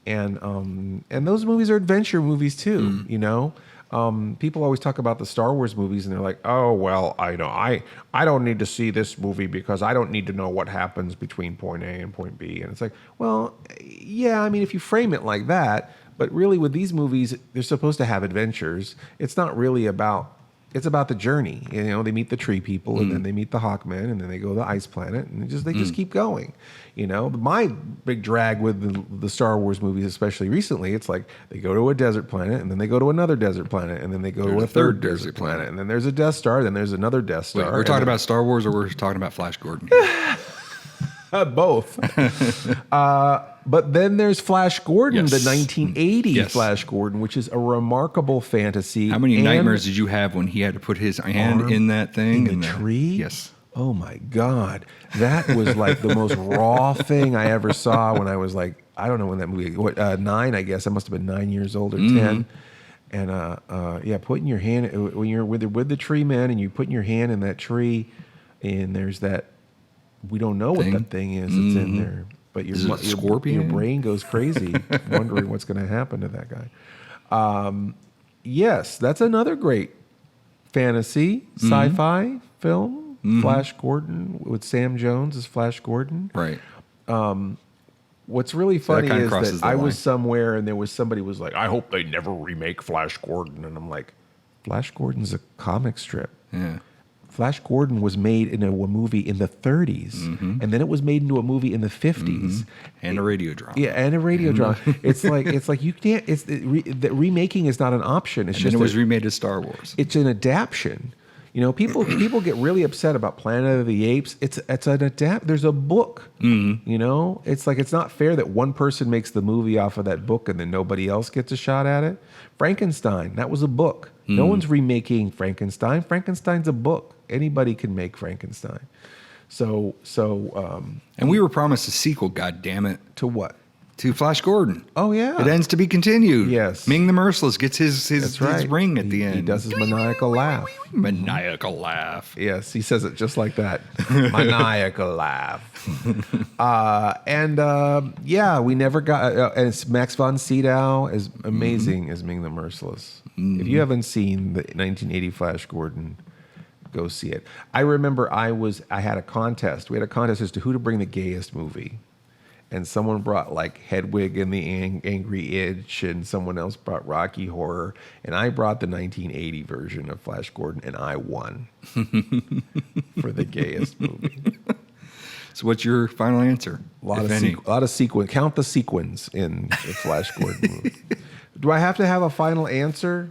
and those movies are adventure movies too. You know, people always talk about the Star Wars movies and they're like, oh well, I don't need to see this movie because I don't need to know what happens between point A and point B, and it's like, well, yeah, I mean, if you frame it like that, but really with these movies, they're supposed to have adventures. It's not really about. It's about the journey. You know, they meet the tree people, and then they meet the Hawkmen, and then they go to the ice planet, and they just keep going. You know, my big drag with the Star Wars movies, especially recently, it's like they go to a desert planet, and then they go to another desert planet, and then they go to a third desert planet, and then there's a Death Star, then there's another Death Star. Wait, we're talking about Star Wars, or we're talking about Flash Gordon? Both. But then there's Flash Gordon, Yes. the 1980 Yes. Flash Gordon, which is a remarkable fantasy. How many and nightmares did you have when he had to put his hand in that thing? in the tree? Yes. Oh my God. That was like the most raw thing I ever saw when I was like, I don't know when that movie, 9, I guess. I must have been 9 years old or 10. And putting your hand, when you're with the tree man and you putting your hand in that tree and there's that, we don't know what that thing is that's in there. But Is it a scorpion? Your brain goes crazy wondering what's going to happen to that guy. Yes, that's another great fantasy sci-fi film. Flash Gordon with Sam Jones as Flash Gordon. Right. What's really funny kinda is crosses that the I line. was somewhere and there was somebody was like, I hope they never remake Flash Gordon. And I'm like, Flash Gordon's a comic strip. Yeah. Flash Gordon was made in a movie in the 30s, and then it was made into a movie in the 50s, And a radio drama. Yeah, and a radio drama. It's like you can't. The remaking is not an option. It's And just then it was remade as Star Wars. it's an adaptation. You know, people get really upset about Planet of the Apes. It's an adapt. There's a book. You know, it's like it's not fair that one person makes the movie off of that book and then nobody else gets a shot at it. Frankenstein, that was a book. No one's remaking Frankenstein. Frankenstein's a book. Anybody can make Frankenstein. So, And we were promised a sequel, God damn it, to what? to Flash Gordon. Oh yeah, It ends to be continued. Yes. Ming the Merciless gets his That's right. ring at the end. He does his maniacal laugh. Maniacal laugh. Yes, he says it just like that. Maniacal laugh. We never got. And it's Max von Sydow is amazing as Ming the Merciless. If you haven't seen the 1980 Flash Gordon, go see it. I remember I had a contest. We had a contest as to who to bring the gayest movie. And someone brought like Hedwig and the Angry Itch, and someone else brought Rocky Horror, and I brought the 1980 version of Flash Gordon, and I won for the gayest movie. So what's your final answer? A lot of sequins. Count the sequins in the Flash Gordon movie. Do I have to have a final answer?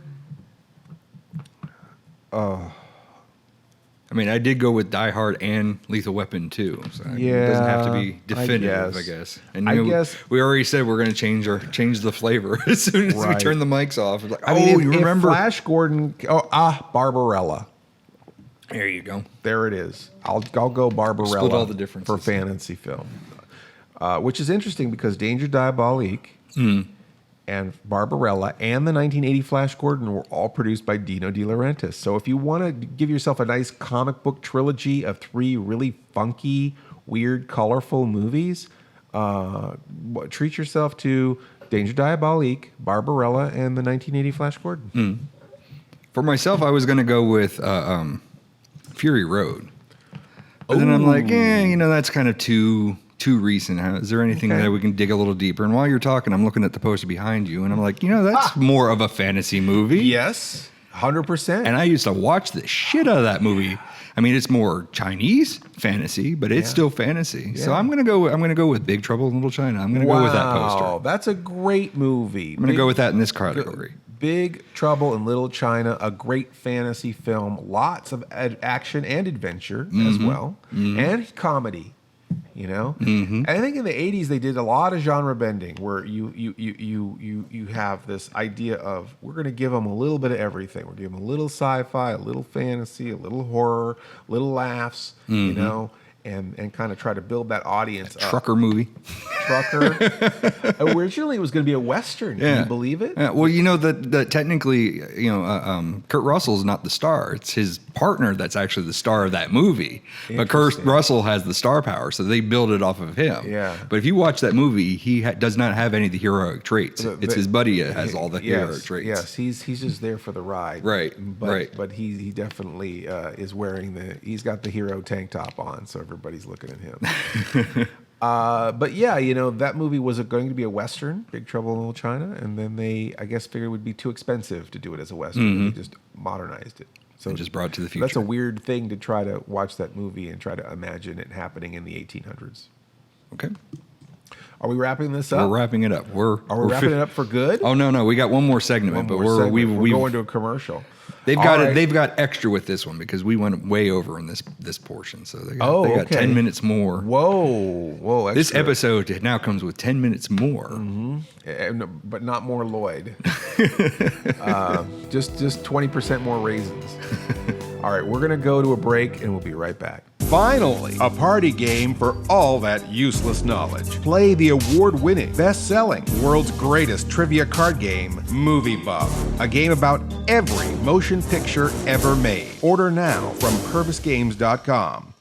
I mean, I did go with Die Hard and Lethal Weapon too. So it Yeah, doesn't have to be definitive, I I guess. guess. And I you know, guess- we already said we're going to change the flavor as soon as we Right. turn the mics off. It's like, I mean, you if remember? Flash Gordon? Barbarella. There you go. There it is. I'll go Barbarella. Split all the differences. For fantasy film, which is interesting because Danger Diabolique and Barbarella and the 1980 Flash Gordon were all produced by Dino De Laurentiis. So if you want to give yourself a nice comic book trilogy of 3 really funky, weird, colorful movies, treat yourself to Danger Diabolique, Barbarella, and the 1980 Flash Gordon. For myself, I was going to go with Fury Road. But then I'm like, that's kind of too recent. Is there anything that we can dig a little deeper? And while you're talking, I'm looking at the poster behind you, and I'm like, that's more of a fantasy movie. Yes, 100%. And I used to watch the shit out of that movie. I mean, it's more Chinese fantasy, but it's still fantasy. So I'm gonna go with Big Trouble in Little China. I'm gonna go with that poster. That's a great movie. I'm gonna go with that in this category. Big Trouble in Little China, a great fantasy film. Lots of action and adventure as well, and comedy. And I think in the 80s they did a lot of genre bending, where you have this idea of we're going to give them a little bit of everything. We're giving them a little sci-fi, a little fantasy, a little horror, little laughs, and kind of try to build that audience up. Trucker movie. Trucker. Originally, it was going to be a Western. Can you believe it? Yeah. Well, that technically, Kurt Russell's not the star. It's his partner that's actually the star of that movie. But Kurt Russell has the star power, so they build it off of him. Yeah. But if you watch that movie, he does not have any of the heroic traits. It's his buddy that has all the heroic traits. Yes, he's just there for the ride. Right. But he definitely is wearing he's got the hero tank top on, so everybody's looking at him. But yeah, that movie was going to be a Western, Big Trouble in Little China, and then they, I guess, figured it would be too expensive to do it as a Western, and they just modernized it. So and just brought it to the future. That's a weird thing to try to watch that movie and try to imagine it happening in the 1800s. Okay. Are we wrapping this up? We're wrapping it up. Are we wrapping it up for good? Oh no, we got one more segment, we're going to a commercial. They've got extra with this one because we went way over in this portion. So they got 10 minutes more. Whoa. This episode now comes with 10 minutes more. But not more Lloyd. Just 20% more raisins. All right, we're going to go to a break and we'll be right back. Finally, a party game for all that useless knowledge. Play the award-winning, best-selling, world's greatest trivia card game, Movie Buff. A game about every motion picture ever made. Order now from purvisgames.com.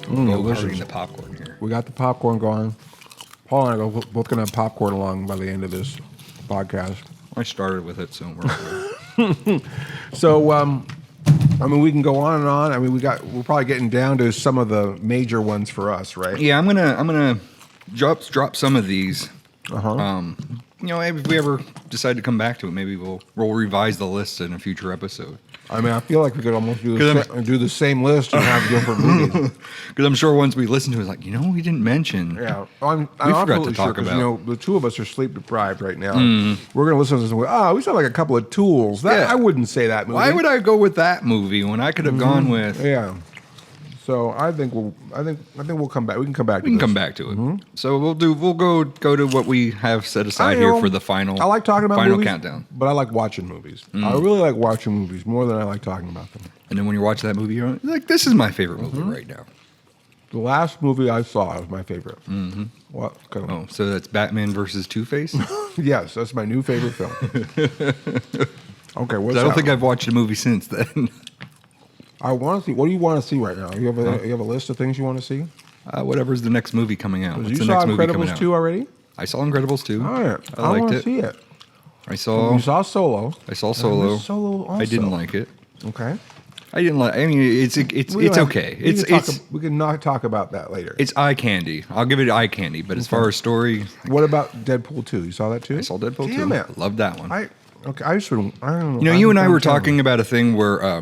Delicious. The popcorn here. We got the popcorn going. Paul and I are both going to have popcorn along by the end of this podcast. I started with it, so we're okay. So, we can go on and on. We're probably getting down to some of the major ones for us, right? Yeah, I'm gonna drop some of these. If we ever decide to come back to it, maybe we'll revise the list in a future episode. I feel like we could almost do the same list and have different movies. Because I'm sure once we listen to it, it's like, we didn't mention. Yeah, we forgot to talk about. The two of us are sleep deprived right now. We're going to listen to this and go, we sound like a couple of tools. I wouldn't say that movie. Why would I go with that movie when I could have gone with? Yeah. So I think we'll come back. We can come back. We can come back to it. So we'll go to what we have set aside here for the final. I like talking about final movies, countdown. but I like watching movies. I really like watching movies more than I like talking about them. And then when you're watching that movie, you're like, this is my favorite movie right now. The last movie I saw was my favorite. What? Oh, so that's Batman versus Two-Face? Yes, that's my new favorite film. Okay, what's I don't think I've watched a movie since then. I want to see. What do you want to see right now? You have a list of things you want to see? Whatever's the next movie coming out. What's you the saw next movie coming Incredibles out? 2 already? I saw Incredibles 2. All right. I liked want it. to see it. You saw Solo. I saw Solo. Solo also. I didn't like it. Okay. I didn't like. I mean, it's okay. We can not talk about that later. It's eye candy. I'll give it eye candy. But as far as story, what about Deadpool 2? You saw that too? I saw Deadpool 2. Damn it. Loved that one. I don't know. You and I were talking about a thing where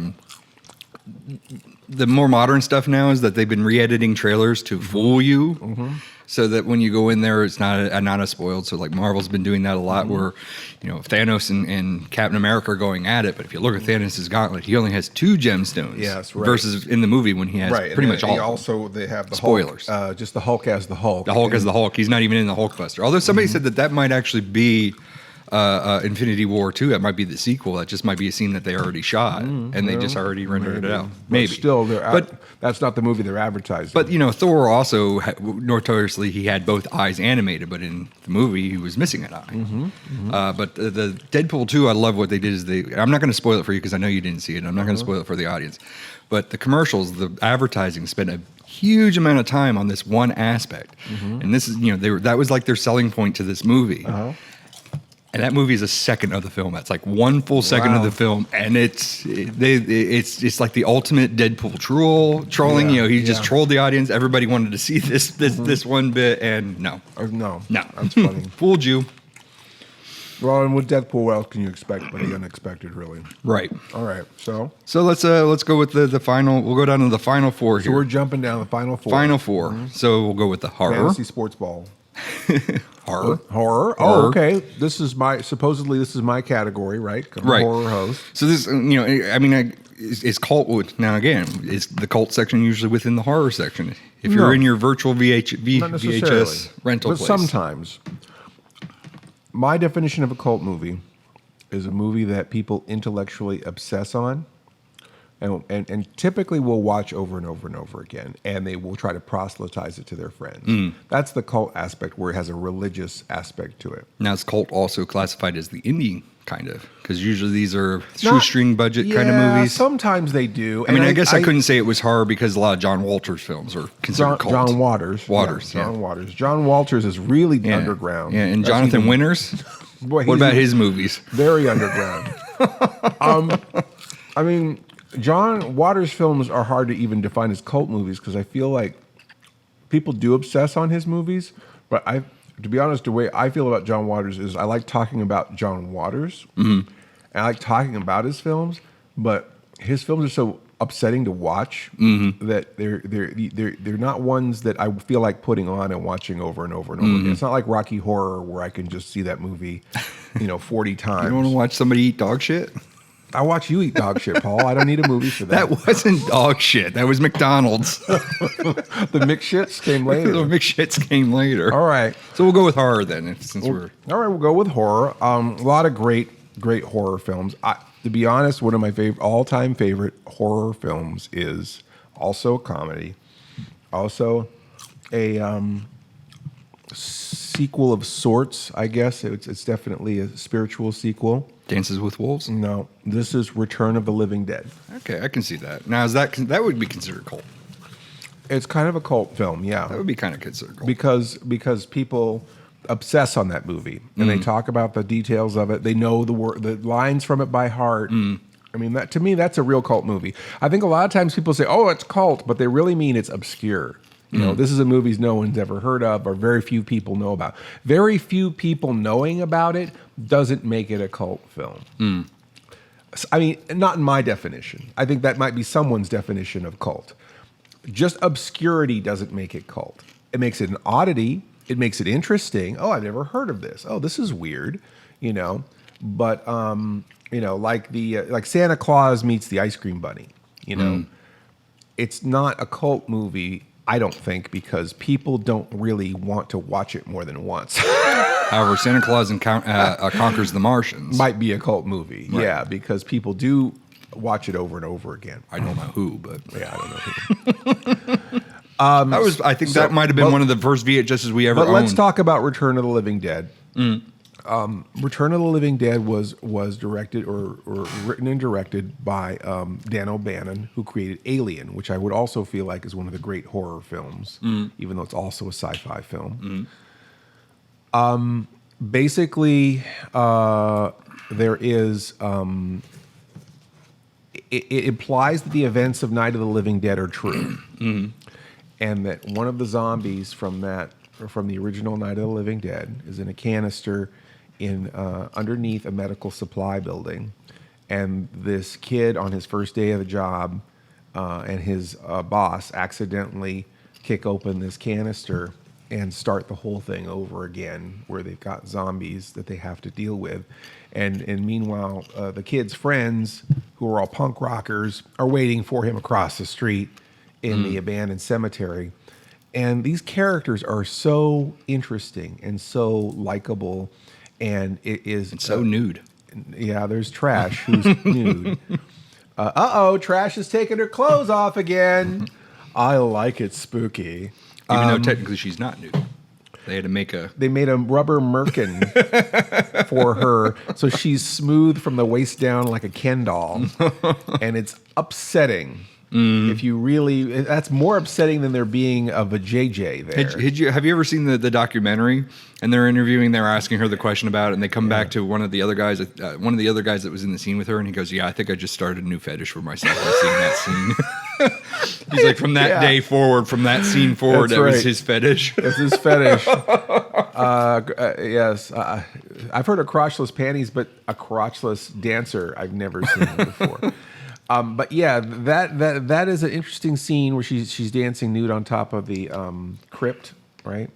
the more modern stuff now is that they've been re-editing trailers to fool you. so that when you go in there, it's not a spoiled. So like Marvel's been doing that a lot, where Thanos and Captain America are going at it. But if you look at Thanos' gauntlet, he only has 2 gemstones. Yes, right. Versus in the movie when he has pretty much all. Also, they have the spoilers. Hulk, just the Hulk as the Hulk. The Hulk as the Hulk. He's not even in the Hulkbuster. Although somebody said that might actually be Infinity War 2. That might be the sequel. That just might be a scene that they already shot and they just already rendered it out. Maybe. But still, that's not the movie they're advertising. But Thor also notoriously he had both eyes animated, but in the movie he was missing an eye. But the Deadpool 2, I love what they did. I'm not going to spoil it for you because I know you didn't see it. I'm not going to spoil it for the audience. But the commercials, the advertising, spent a huge amount of time on this one aspect, and this is that was like their selling point to this movie. And that movie is a second of the film. That's like one full second of the film, and it's like the ultimate Deadpool trolling. He just trolled the audience. Everybody wanted to see this one bit, and no, that's funny. Fooled you. Well, and with Deadpool, what else can you expect but the unexpected, really? Right. All right. So let's go with the final. We'll go down to the final 4 here. So we're jumping down the final 4. Final 4. So we'll go with the horror. Fantasy sports ball. Horror. Oh, okay. This is my category, right? Right. Horror host. So this, is cult. Now again, is the cult section usually within the horror section? If you're in your virtual VHS rental place, sometimes. My definition of a cult movie is a movie that people intellectually obsess on, and typically will watch over and over and over again, and they will try to proselytize it to their friends. That's the cult aspect, where it has a religious aspect to it. Now, is cult also classified as the indie kind of? Because usually these are shoestring budget kind of movies. Sometimes they do. I guess I couldn't say it was horror because a lot of John Walters films are considered cult. John Waters. John Waters. John Walters is really underground. Yeah, and Jonathan Winters? Boy, what about his movies? Very underground. John Waters' films are hard to even define as cult movies because I feel like people do obsess on his movies, but to be honest, the way I feel about John Waters is I like talking about John Waters, and I like talking about his films, but his films are so upsetting to watch that they're not ones that I feel like putting on and watching over and over and over again. It's not like Rocky Horror where I can just see that movie, 40 times. You don't want to watch somebody eat dog shit? I watch you eat dog shit, Paul. I don't need a movie for that. That wasn't dog shit. That was McDonald's. The McShits came later. The McShits came later. All right. So we'll go with horror then, All right, we'll go with horror. A lot of great horror films. To be honest, one of my all-time favorite horror films is also a comedy, also a sequel of sorts, I guess. It's definitely a spiritual sequel. Dances with Wolves? No, this is Return of the Living Dead. Okay, I can see that. Now, is that would be considered cult? It's kind of a cult film, yeah. That would be kind of considered cult. Because people obsess on that movie and they talk about the details of it. They know the lines from it by heart. To me, that's a real cult movie. I think a lot of times people say, "Oh, it's cult," but they really mean it's obscure. This is a movie no one's ever heard of or very few people know about. Very few people knowing about it doesn't make it a cult film. Not in my definition. I think that might be someone's definition of cult. Just obscurity doesn't make it cult. It makes it an oddity. It makes it interesting. Oh, I've never heard of this. Oh, this is weird. But like Santa Claus meets the Ice Cream Bunny. It's not a cult movie. I don't think, because people don't really want to watch it more than once. However, Santa Claus Conquers the Martians might be a cult movie, right. Yeah, because people do watch it over and over again. I don't know who, but yeah, I don't know who. I think that might have been one of the first VHSs we ever owned. But let's talk about Return of the Living Dead. Return of the Living Dead was directed or written and directed by Dan O'Bannon, who created Alien, which I would also feel like is one of the great horror films, even though it's also a sci-fi film. Basically, there is it implies that the events of Night of the Living Dead are true, and that one of the zombies from the original Night of the Living Dead is in a canister underneath a medical supply building, and this kid on his first day of the job and his boss accidentally kick open this canister and start the whole thing over again, where they've got zombies that they have to deal with. And meanwhile, the kid's friends, who are all punk rockers, are waiting for him across the street in the abandoned cemetery. And these characters are so interesting and so likable, and it is so nude. Yeah, there's Trash, who's nude. Trash is taking her clothes off again. I like it spooky. Even though technically she's not nude. They made a rubber merkin for her, so she's smooth from the waist down like a Ken doll, and it's upsetting. If you really, that's more upsetting than there being of a JJ there. Have you ever seen the documentary? And they're interviewing, they're asking her the question about it, and they come back to one of the other guys that was in the scene with her, and he goes, "Yeah, I think I just started a new fetish for myself by seeing that scene." He's like, from that day forward, from that scene forward, that was his fetish. It's his fetish. Yes, I've heard of crotchless panties, but a crotchless dancer I've never seen before. But yeah, that is an interesting scene where she's dancing nude on top of the crypt, right?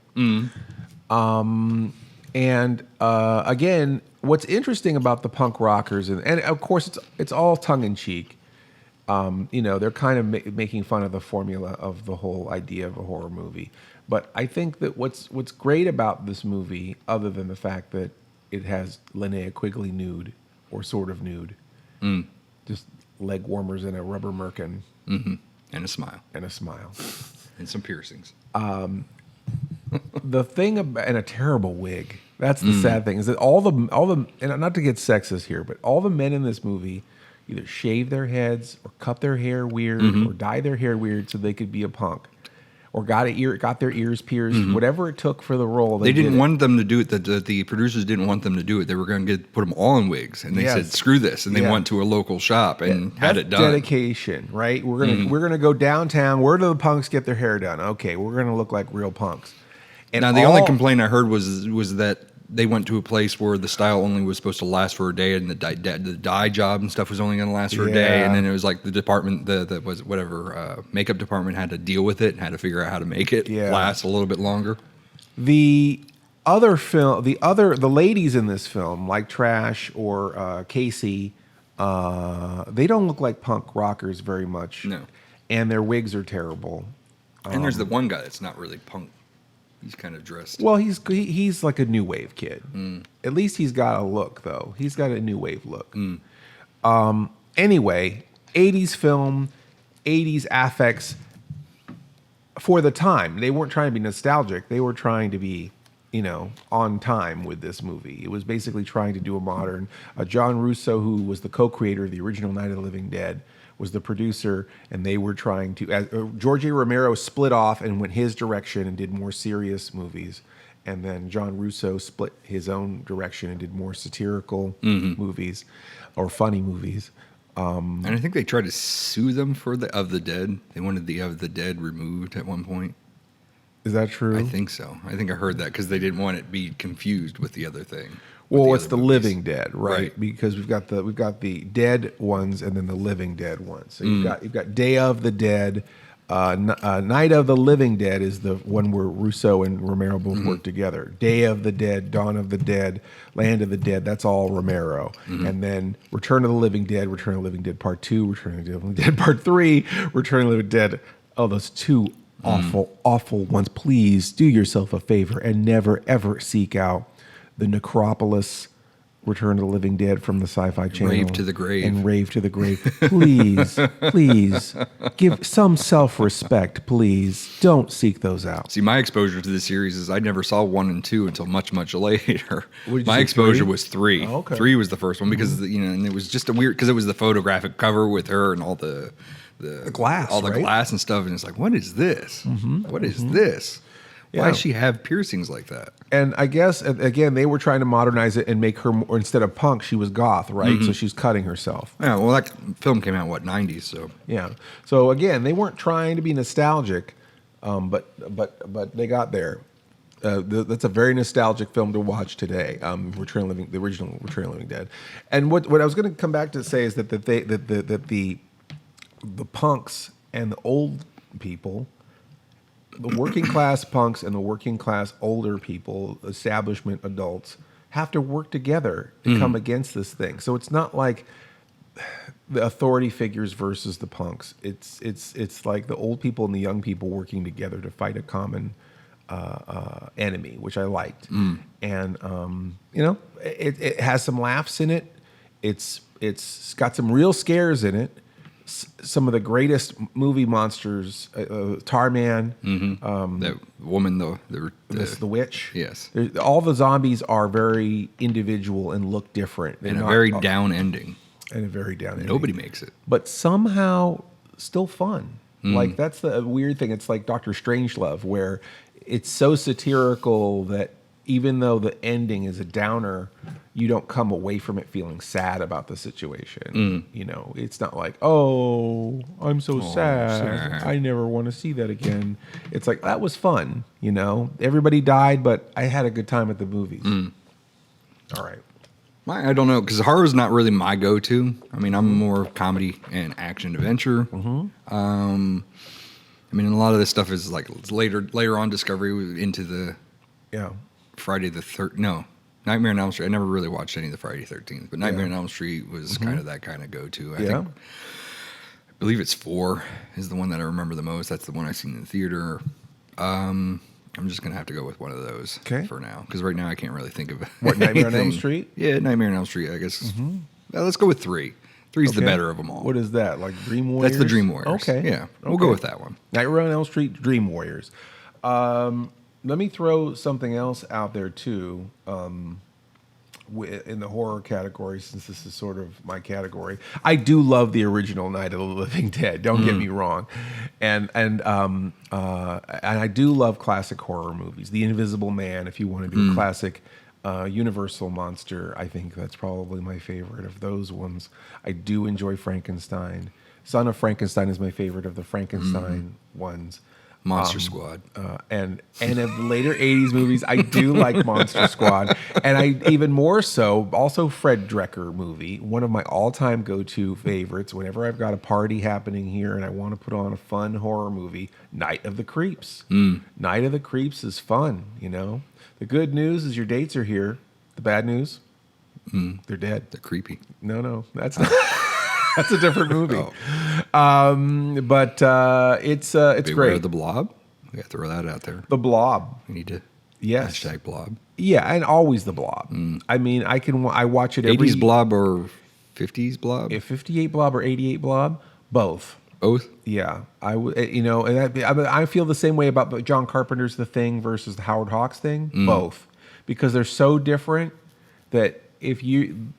And again, what's interesting about the punk rockers, and of course it's all tongue in cheek. They're kind of making fun of the formula of the whole idea of a horror movie. But I think that what's great about this movie, other than the fact that it has Linnea Quigley nude, or sort of nude, just leg warmers and a rubber merkin, and a smile, and some piercings. The thing about, and a terrible wig. That's the sad thing, is that all the and not to get sexist here, but all the men in this movie either shave their heads or cut their hair weird or dye their hair weird so they could be a punk, or got their ears pierced. Whatever it took for the role, they didn't want them to do it. The producers didn't want them to do it. They were going to put them all in wigs, and they said, "Screw this!" And they went to a local shop and had it done. Dedication, right? We're gonna go downtown. Where do the punks get their hair done? Okay, we're gonna look like real punks. And now the only complaint I heard was that they went to a place where the style only was supposed to last for a day, and the dye job and stuff was only going to last for a day, and then it was like the department, the makeup department had to deal with it and had to figure out how to make it last a little bit longer. The ladies in this film, like Trash or Casey, they don't look like punk rockers very much. No, and their wigs are terrible. And there's the one guy that's not really punk. He's kind of dressed. Well, he's like a new wave kid. At least he's got a look, though. He's got a new wave look. Anyway, 80s film, 80s affects for the time. They weren't trying to be nostalgic. They were trying to be, on time with this movie. It was basically trying to do a modern. John Russo, who was the co-creator of the original Night of the Living Dead, was the producer, and they were trying to. George A. Romero split off and went his direction and did more serious movies, and then John Russo split his own direction and did more satirical movies or funny movies. And I think they tried to sue them for the Of the Dead. They wanted the Of the Dead removed at one point. Is that true? I think so. I think I heard that because they didn't want it to be confused with the other thing. Well, it's the Living Dead, right? Because we've got the dead ones and then the Living Dead ones. So you've got Day of the Dead, Night of the Living Dead is the one where Russo and Romero both work together. Day of the Dead, Dawn of the Dead, Land of the Dead, that's all Romero. And then Return of the Living Dead, Return of the Living Dead Part 2, Return of the Living Dead Part 3, Return of the Living Dead. Oh, those two awful ones. Please do yourself a favor and never ever seek out the Necropolis, Return of the Living Dead from the Sci-Fi Channel. Rave to the Grave. And Rave to the Grave. Please, please, give some self-respect, please. Don't seek those out. See, my exposure to the series is I never saw 1 and 2 until much, much later. My exposure was 3. Oh, okay. 3 was the first one because, and it was just a weird, because it was the photographic cover with her and all the glass, all the glass and stuff. And it's like, what is this? What is this? Why does she have piercings like that? And I guess, again, they were trying to modernize it and make her, more, instead of punk, she was goth, right? So she's cutting herself. Yeah, well, that film came out, 90s? So yeah. So again, they weren't trying to be nostalgic, but they got there. That's a very nostalgic film to watch today. The original Return of the Living Dead. And what I was going to come back to say is that the punks and the old people the working class punks and the working class older people, establishment adults, have to work together to come against this thing. So it's not like the authority figures versus the punks. It's like the old people and the young people working together to fight a common enemy, which I liked. And it has some laughs in it. It's got some real scares in it. Some of the greatest movie monsters, Tarman, that woman, the witch. Yes, all the zombies are very individual and look different. They're and a not- very down ending. and a very down ending. Nobody makes it. But somehow still fun. Like that's the weird thing. It's like Dr. Strangelove, where it's so satirical that even though the ending is a downer, you don't come away from it feeling sad about the situation. You know, it's not like, oh, I'm so sad. I never want to see that again. It's like, that was fun. You know, everybody died, but I had a good time at the movies. All right. I don't know, because horror is not really my go-to. I mean, I'm more comedy and action adventure. I mean, a lot of this stuff is like later on discovery into the Friday the Nightmare on Elm Street. I never really watched any of the Friday the 13th, but Nightmare on Elm Street was kind of that kind of go-to. I believe it's 4 is the one that I remember the most. That's the one I've seen in the theater. I'm just going to have to go with one of those for now, because right now I can't really think of What, Nightmare on Elm anything. Street? Yeah, Nightmare on Elm Street, I guess. Let's go with 3. 3's the better of them all. What is that? Like Dream Warriors? That's the Dream Warriors. Okay. Yeah, we'll go with that one. Nightmare on Elm Street, Dream Warriors. Let me throw something else out there too, in the horror category, since this is sort of my category. I do love the original Night of the Living Dead. Don't get me wrong, and I do love classic horror movies. The Invisible Man, if you want to do a classic Universal monster, I think that's probably my favorite of those ones. I do enjoy Frankenstein. Son of Frankenstein is my favorite of the Frankenstein ones. Monster Squad. And of later 80s movies, I do like Monster Squad. And I even more so, also Fred Drecker movie, one of my all-time go-to favorites. Whenever I've got a party happening here and I want to put on a fun horror movie, Night of the Creeps. Night of the Creeps is fun, you know. The good news is your dates are here. The bad news, they're dead. They're creepy. No, that's not... That's a different movie. But it's Beware great. of the Blob. We got to throw that out there. The Blob. We need to hashtag Blob. Yeah, and always the Blob. I mean, I watch it every 80s Blob or 50s Blob? 58 Blob or 88 Blob, both. Both? Yeah, and I feel the same way about John Carpenter's The Thing versus the Howard Hawks thing. Both, because they're so different that if you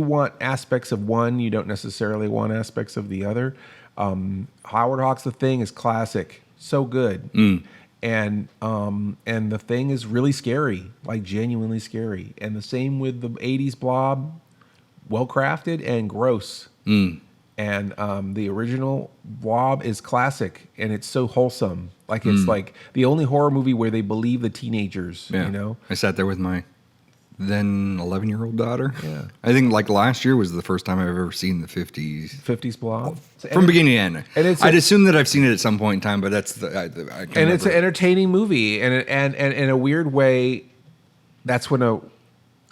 want aspects of one, you don't necessarily want aspects of the other. Howard Hawks' The Thing is classic, so good, and The Thing is really scary, like genuinely scary. And the same with the '80s Blob, well crafted and gross. And the original Blob is classic, and it's so wholesome. Like it's like the only horror movie where they believe the teenagers. Yeah. You know, I sat there with my then 11-year-old daughter. Yeah. I think like last year was the first time I've ever seen the 50s Blob from beginning to end. And I'd assume that I've seen it at some point in time, but that's it's an entertaining movie, and in a weird way, that's when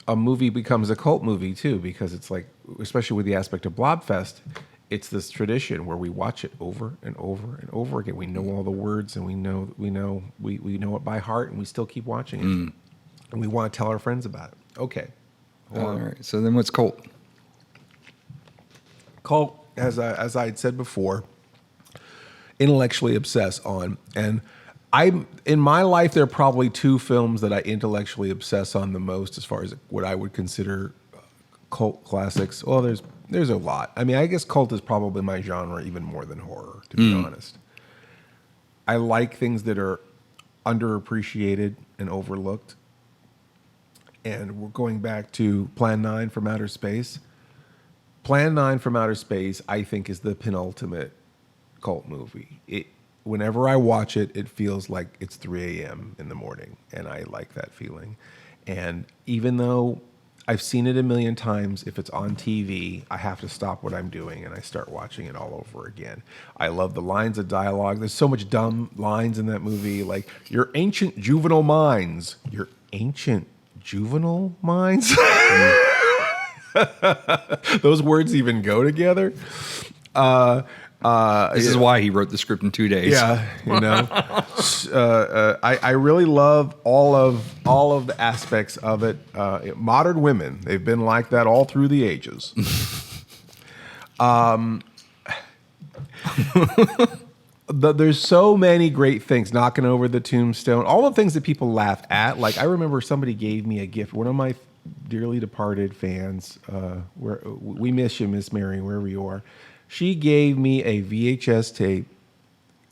a movie becomes a cult movie too, because it's like, especially with the aspect of Blobfest, it's this tradition where we watch it over and over and over again. We know all the words, and we know it by heart, and we still keep watching it. And we want to tell our friends about it. Okay. All right. So then what's cult? Cult, as I had said before, intellectually obsess on. And in my life, there are probably 2 films that I intellectually obsess on the most as far as what I would consider cult classics. Well, there's a lot. I mean, I guess cult is probably my genre even more than horror, to be honest. I like things that are underappreciated and overlooked. And we're going back to Plan 9 from Outer Space. Plan 9 from Outer Space, I think, is the penultimate cult movie. Whenever I watch it, it feels like it's 3 a.m. in the morning, and I like that feeling. And even though I've seen it a million times. If it's on TV, I have to stop what I'm doing and I start watching it all over again. I love the lines of dialogue. There's so much dumb lines in that movie, like your ancient juvenile minds. Your ancient juvenile minds? Those words even go together. This is why he wrote the script in 2 days. Yeah, you know, I really love all of the aspects of it. Modern women, they've been like that all through the ages. There's so many great things. Knocking over the tombstone, all the things that people laugh at. Like, I remember somebody gave me a gift. One of my dearly departed fans, we miss you, Miss Mary, wherever you are. She gave me a VHS tape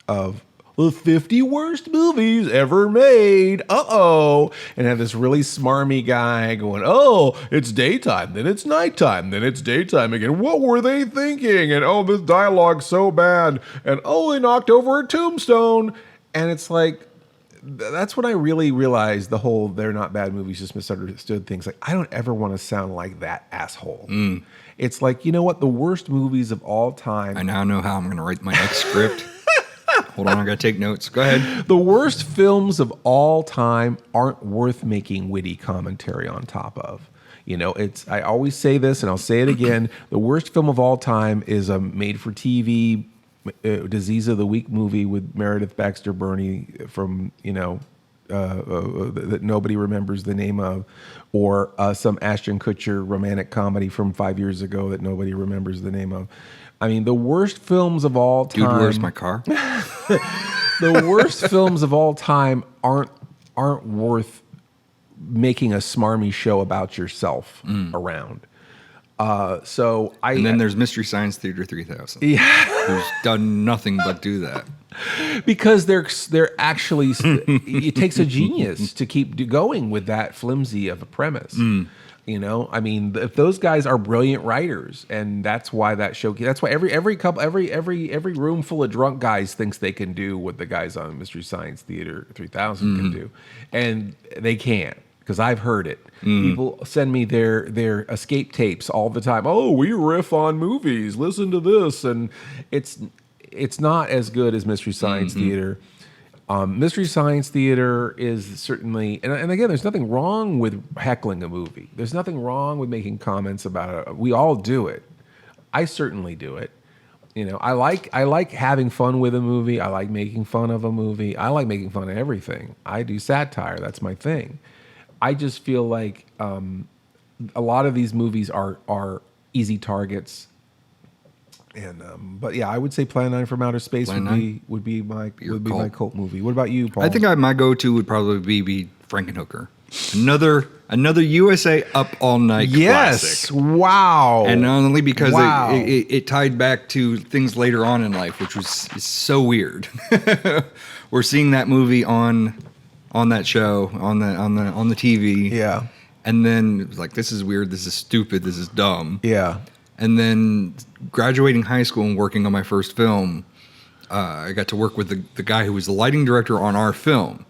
of the 50 worst movies ever made. And had this really smarmy guy going, oh, it's daytime, then it's nighttime, then it's daytime again. What were they thinking? And oh, this dialogue's so bad. And oh, they knocked over a tombstone. And it's like, that's when I really realized the whole they're not bad movies, just misunderstood things. Like, I don't ever want to sound like that asshole. It's like, you know what? The worst movies of all time. I now know how I'm going to write my next script. Hold on, I got to take notes. Go ahead. The worst films of all time aren't worth making witty commentary on top of. You know, I always say this, and I'll say it again. The worst film of all time is a made-for-TV Disease of the Week movie with Meredith Baxter Birney from, that nobody remembers the name of, or some Ashton Kutcher romantic comedy from 5 years ago that nobody remembers the name of. I mean, the worst films of all time. Dude, where's my car? The worst films of all time aren't worth making a smarmy show about yourself around. And then there's Mystery Science Theater 3000. Yeah. Who's done nothing but do that. Because they're actually, it takes a genius to keep going with that flimsy of a premise. You know, I mean, if those guys are brilliant writers, and that's why that show. That's why every room full of drunk guys thinks they can do what the guys on Mystery Science Theater 3000 can do, and they can't. Because I've heard it. People send me their escape tapes all the time. Oh, we riff on movies. Listen to this, and it's not as good as Mystery Science Theater. Mystery Science Theater is certainly, and again, there's nothing wrong with heckling a movie. There's nothing wrong with making comments about it. We all do it. I certainly do it. You know, I like having fun with a movie. I like making fun of a movie. I like making fun of everything. I do satire. That's my thing. I just feel like a lot of these movies are easy targets. And but yeah, I would say Plan 9 from Outer Space would be my cult movie. What about you, Paul? I think my go-to would probably be Frankenhooker. Another USA Up All Night classic. Wow. And not only because it tied back to things later on in life, which is so weird. We're seeing that movie on that show on the TV. Yeah. And then it was like, this is weird, this is stupid, this is dumb. Yeah. And then graduating high school and working on my first film, I got to work with the guy who was the lighting director on our film.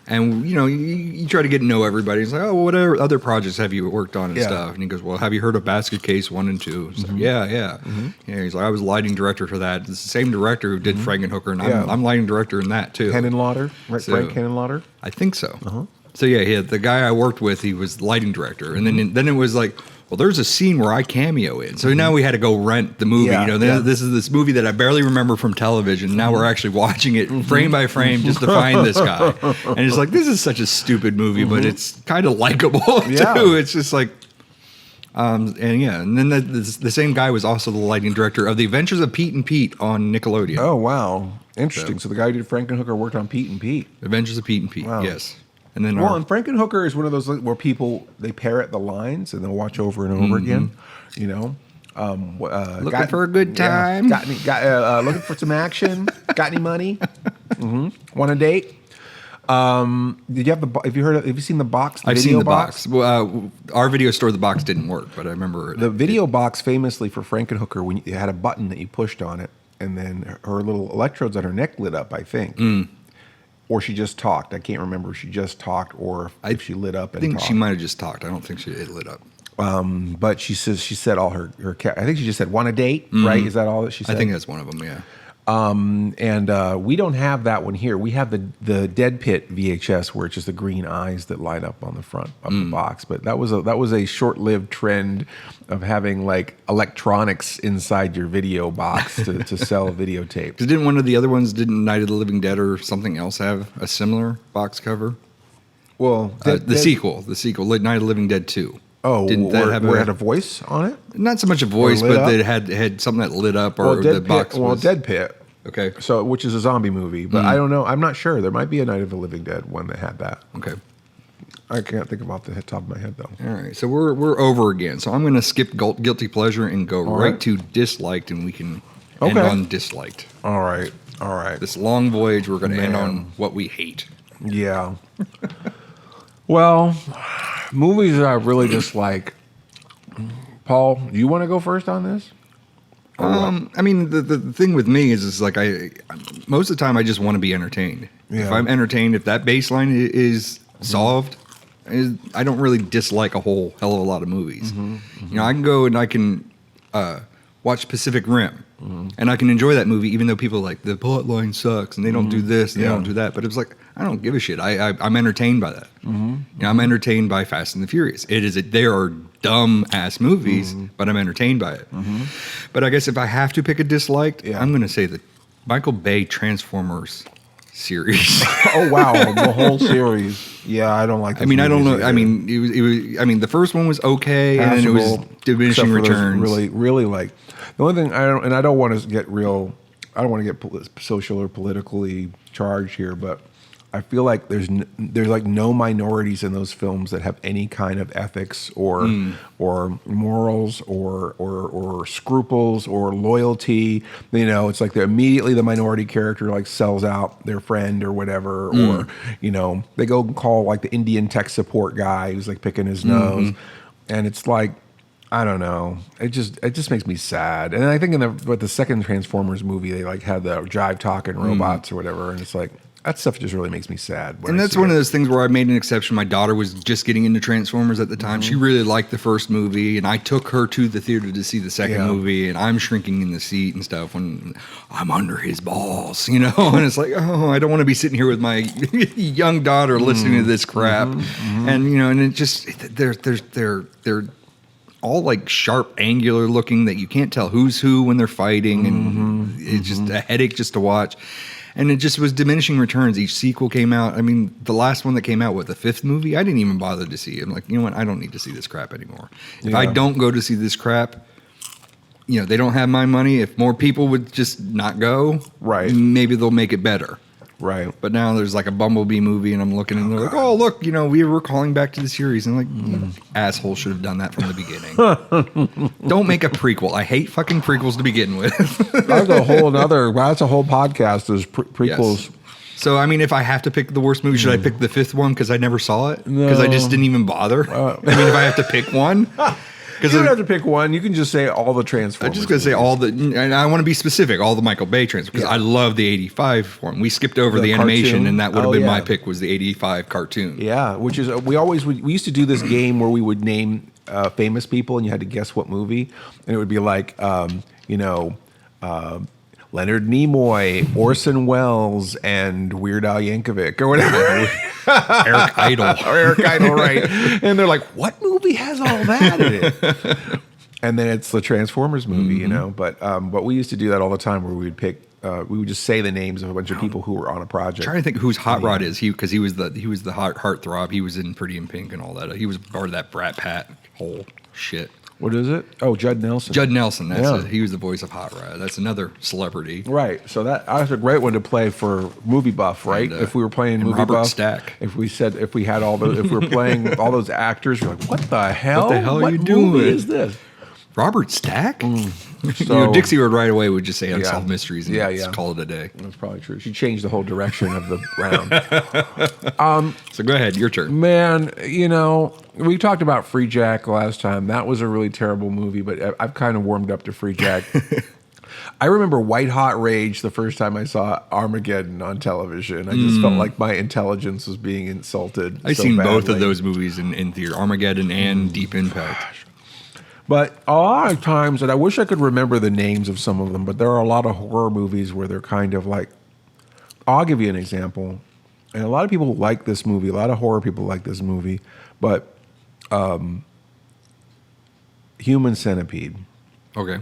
And, you try to get to know everybody. He's like, oh, what other projects have you worked on and stuff? And he goes, well, have you heard of Basket Case 1 and 2? It's like, yeah. Yeah, he's like, I was lighting director for that. It's the same director who did Frankenhooker, and I'm lighting director in that, too. Henenlotter, right? So, Frank Henenlotter? I think so. So, yeah, the guy I worked with, he was the lighting director. And then it was like, well, there's a scene where I cameo in. So now we had to go rent the movie. This is this movie that I barely remember from television. Now we're actually watching it frame by frame just to find this guy. And it's like, this is such a stupid movie, but it's kind of likable too. It's just like, and then the same guy was also the lighting director of The Adventures of Pete and Pete on Nickelodeon. Oh, wow. Interesting. So the guy who did Frankenhooker worked on Pete and Pete. Adventures of Pete and Pete, yes. And then and Frankenhooker is one of those where people, they parrot the lines and they'll watch over and over again, looking for a good time. Looking for some action. Got any money? Want a date? Did you have have you seen the box? I've seen the box. Well, our video store, the box didn't work, but I remember the video box famously for Frankenhooker, when you had a button that you pushed on it, and then her little electrodes on her neck lit up, I think. or she just talked. I can't remember if she just talked or if she lit up and I think talked. she might have just talked. I don't think it lit up. But she said all her I think she just said want a date, right? Is that all that she said? I think that's one of them. Yeah. And we don't have that one here. We have the Dead Pit VHS where it's just the green eyes that light up on the front of the box. But that was a short-lived trend of having like electronics inside your video box to sell videotapes. Didn't one of the other ones, didn't Night of the Living Dead or something else have a similar box cover? Well, the sequel, Night of the Living Dead 2. Oh, didn't that have where it had a voice on it? Not so much a voice, lit but up? it had something that lit up, or the box was... Dead Pit. Okay. So, which is a zombie movie, but I don't know. I'm not sure. There might be a Night of the Living Dead one that had that. Okay. I can't think about the top of my head though. All right. So we're over again. So I'm going to skip guilty pleasure and go right to disliked, and we can end on disliked. All right. This long voyage, we're going to end on what we hate. Yeah. Well, movies that I really dislike. Paul, do you want to go first on this? I mean, the thing with me is like I most of the time I just want to be entertained. Yeah. If I'm entertained, if that baseline is solved, I don't really dislike a whole hell of a lot of movies. You know, I can go and I can watch Pacific Rim, and I can enjoy that movie even though people are like the plot line sucks and they don't do this and they don't do that. But it's like I don't give a shit. I'm entertained by that. You know, I'm entertained by Fast and the Furious. They are dumb ass movies, but I'm entertained by it. But I guess if I have to pick a disliked, I'm going to say the Michael Bay Transformers series. Oh wow, the whole series. Yeah, I don't like. I mean, I don't know. Either. I mean, it was. I mean, the first one was okay, and then it was diminishing returns. Really like the only thing I don't want to get real. I don't want to get social or politically charged here, but I feel like there's like no minorities in those films that have any kind of ethics or morals or scruples or loyalty. You know, it's like immediately the minority character like sells out their friend or whatever, or you know they go and call like the Indian tech support guy who's like picking his nose, and it's like I don't know. It just makes me sad. And I think in the second Transformers movie they like had the jive talking robots or whatever, and it's like. That stuff just really makes me sad. And that's one of those things where I made an exception. My daughter was just getting into Transformers at the time. She really liked the first movie, and I took her to the theater to see the second movie, and I'm shrinking in the seat and stuff when I'm under his balls, you know? And it's like, oh, I don't want to be sitting here with my young daughter listening to this crap. And, you know, and it just, they're all like sharp, angular looking that you can't tell who's who when they're fighting, and it's just a headache just to watch. And it just was diminishing returns. Each sequel came out. I mean, the last one that came out, the fifth movie, I didn't even bother to see it. I'm like, you know what? I don't need to see this crap anymore. If I don't go to see this crap, you know, they don't have my money. If more people would just not go, maybe they'll make it better. Right. But now there's like a Bumblebee movie, and I'm looking and they're like, oh, look, you know, we were calling back to the series. And I'm like, asshole should have done that from the beginning. Don't make a prequel. I hate fucking prequels to begin with. That's a whole podcast is prequels. Yes. So, I mean, if I have to pick the worst movie, should I pick the fifth one because I never saw it? Because I just didn't even bother? I mean, if I have to pick one... You don't have to pick one. You can just say all the Transformers. I'm just going to say all the, and I want to be specific, all the Michael Bay Transformers, because I love the 85 one. We skipped over the animation, cartoon. And that would have been my pick, was the 85 cartoon. Yeah, which is, we used to do this game where we would name famous people, and you had to guess what movie. And it would be like, Leonard Nimoy, Orson Welles, and Weird Al Yankovic, or whatever. Eric Idle, right? And they're like, "What movie has all that in it?" And then it's the Transformers movie, you know. But we used to do that all the time, where we would pick, we would just say the names of a bunch of people who were on a project. I'm trying to think whose Hot Rod is because he was the heartthrob. He was in Pretty in Pink and all that. He was part of that Brat Pat whole shit. What is it? Oh, Judd Nelson. Judd Nelson. That's it. He was the voice of Hot Rod. That's another celebrity. Right. So that's a great one to play for Movie Buff, right? And, if we were playing Movie Robert Buff, Stack. If we had all those, if we were playing all those actors, you're like, what the hell? What the hell are you What doing? movie is this? Robert Stack? So, you know, Dixie Road right away would just say Unsolved Mysteries and just call it a day. That's probably true. She changed the whole direction of the round. So go ahead, your turn. Man, you know, we talked about Free Jack last time. That was a really terrible movie, but I've kind of warmed up to Free Jack. I remember White Hot Rage the first time I saw Armageddon on television. I just felt like my intelligence was being insulted. I've seen both of those movies in theater, Armageddon and Deep Impact. But a lot of times, and I wish I could remember the names of some of them, but there are a lot of horror movies where they're kind of like, I'll give you an example. And a lot of people like this movie. A lot of horror people like this movie. But Human Centipede. Okay.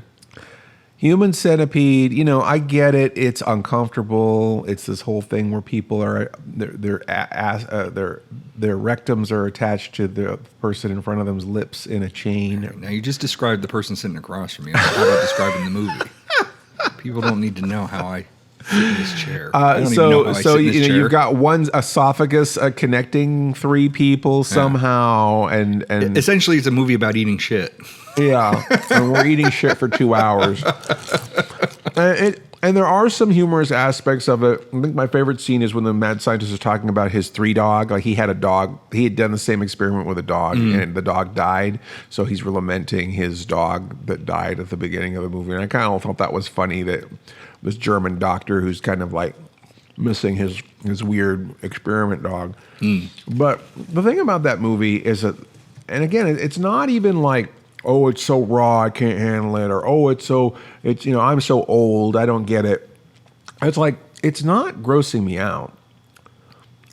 Human Centipede, you know, I get it. It's uncomfortable. It's this whole thing where people are their rectums are attached to the person in front of them's lips in a chain. Now you just described the person sitting across from me. How about describing the movie? People don't need to know how I sit in this chair. I don't even know how I sit in this chair. You've got one esophagus connecting three people somehow, and essentially it's a movie about eating shit. Yeah, and we're eating shit for 2 hours. And there are some humorous aspects of it. I think my favorite scene is when the mad scientist is talking about his 3 dog. Like he had a dog. He had done the same experiment with a dog, and the dog died. So he's lamenting his dog that died at the beginning of the movie. And I kind of thought that was funny that this German doctor who's kind of like missing his weird experiment dog. But the thing about that movie is that, and again, it's not even like, oh, it's so raw, I can't handle it, or oh, it's I'm so old, I don't get it. It's like, it's not grossing me out.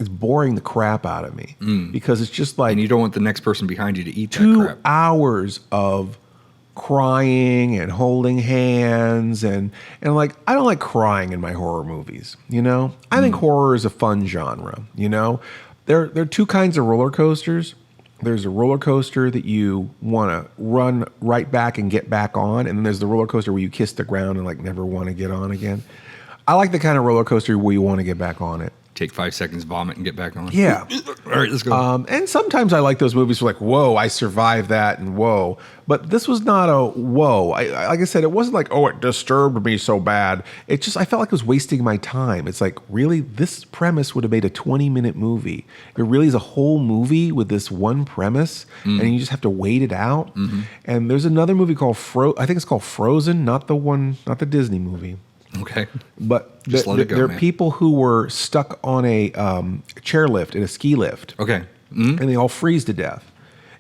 It's boring the crap out of me because it's just like, and you don't want the next person behind you to eat that 2 crap. hours of crying and holding hands and like, I don't like crying in my horror movies, you know? I think horror is a fun genre, you know? There are 2 kinds of roller coasters. There's a roller coaster that you want to run right back and get back on, and then there's the roller coaster where you kiss the ground and like never want to get on again. I like the kind of roller coaster where you want to get back on it. Take 5 seconds, vomit, and get back on. Yeah. All right, let's go. And sometimes I like those movies where like, whoa, I survived that, and whoa. But this was not a whoa. Like I said, it wasn't like, oh, it disturbed me so bad. It just, I felt like it was wasting my time. It's like, really, this premise would have made a 20-minute movie. It really is a whole movie with this one premise, and you just have to wait it out. And there's another movie called I think it's called Frozen, not the Disney movie. Okay. But Just let it go, there are man. people who were stuck on a chairlift in a ski lift. Okay. And they all freeze to death.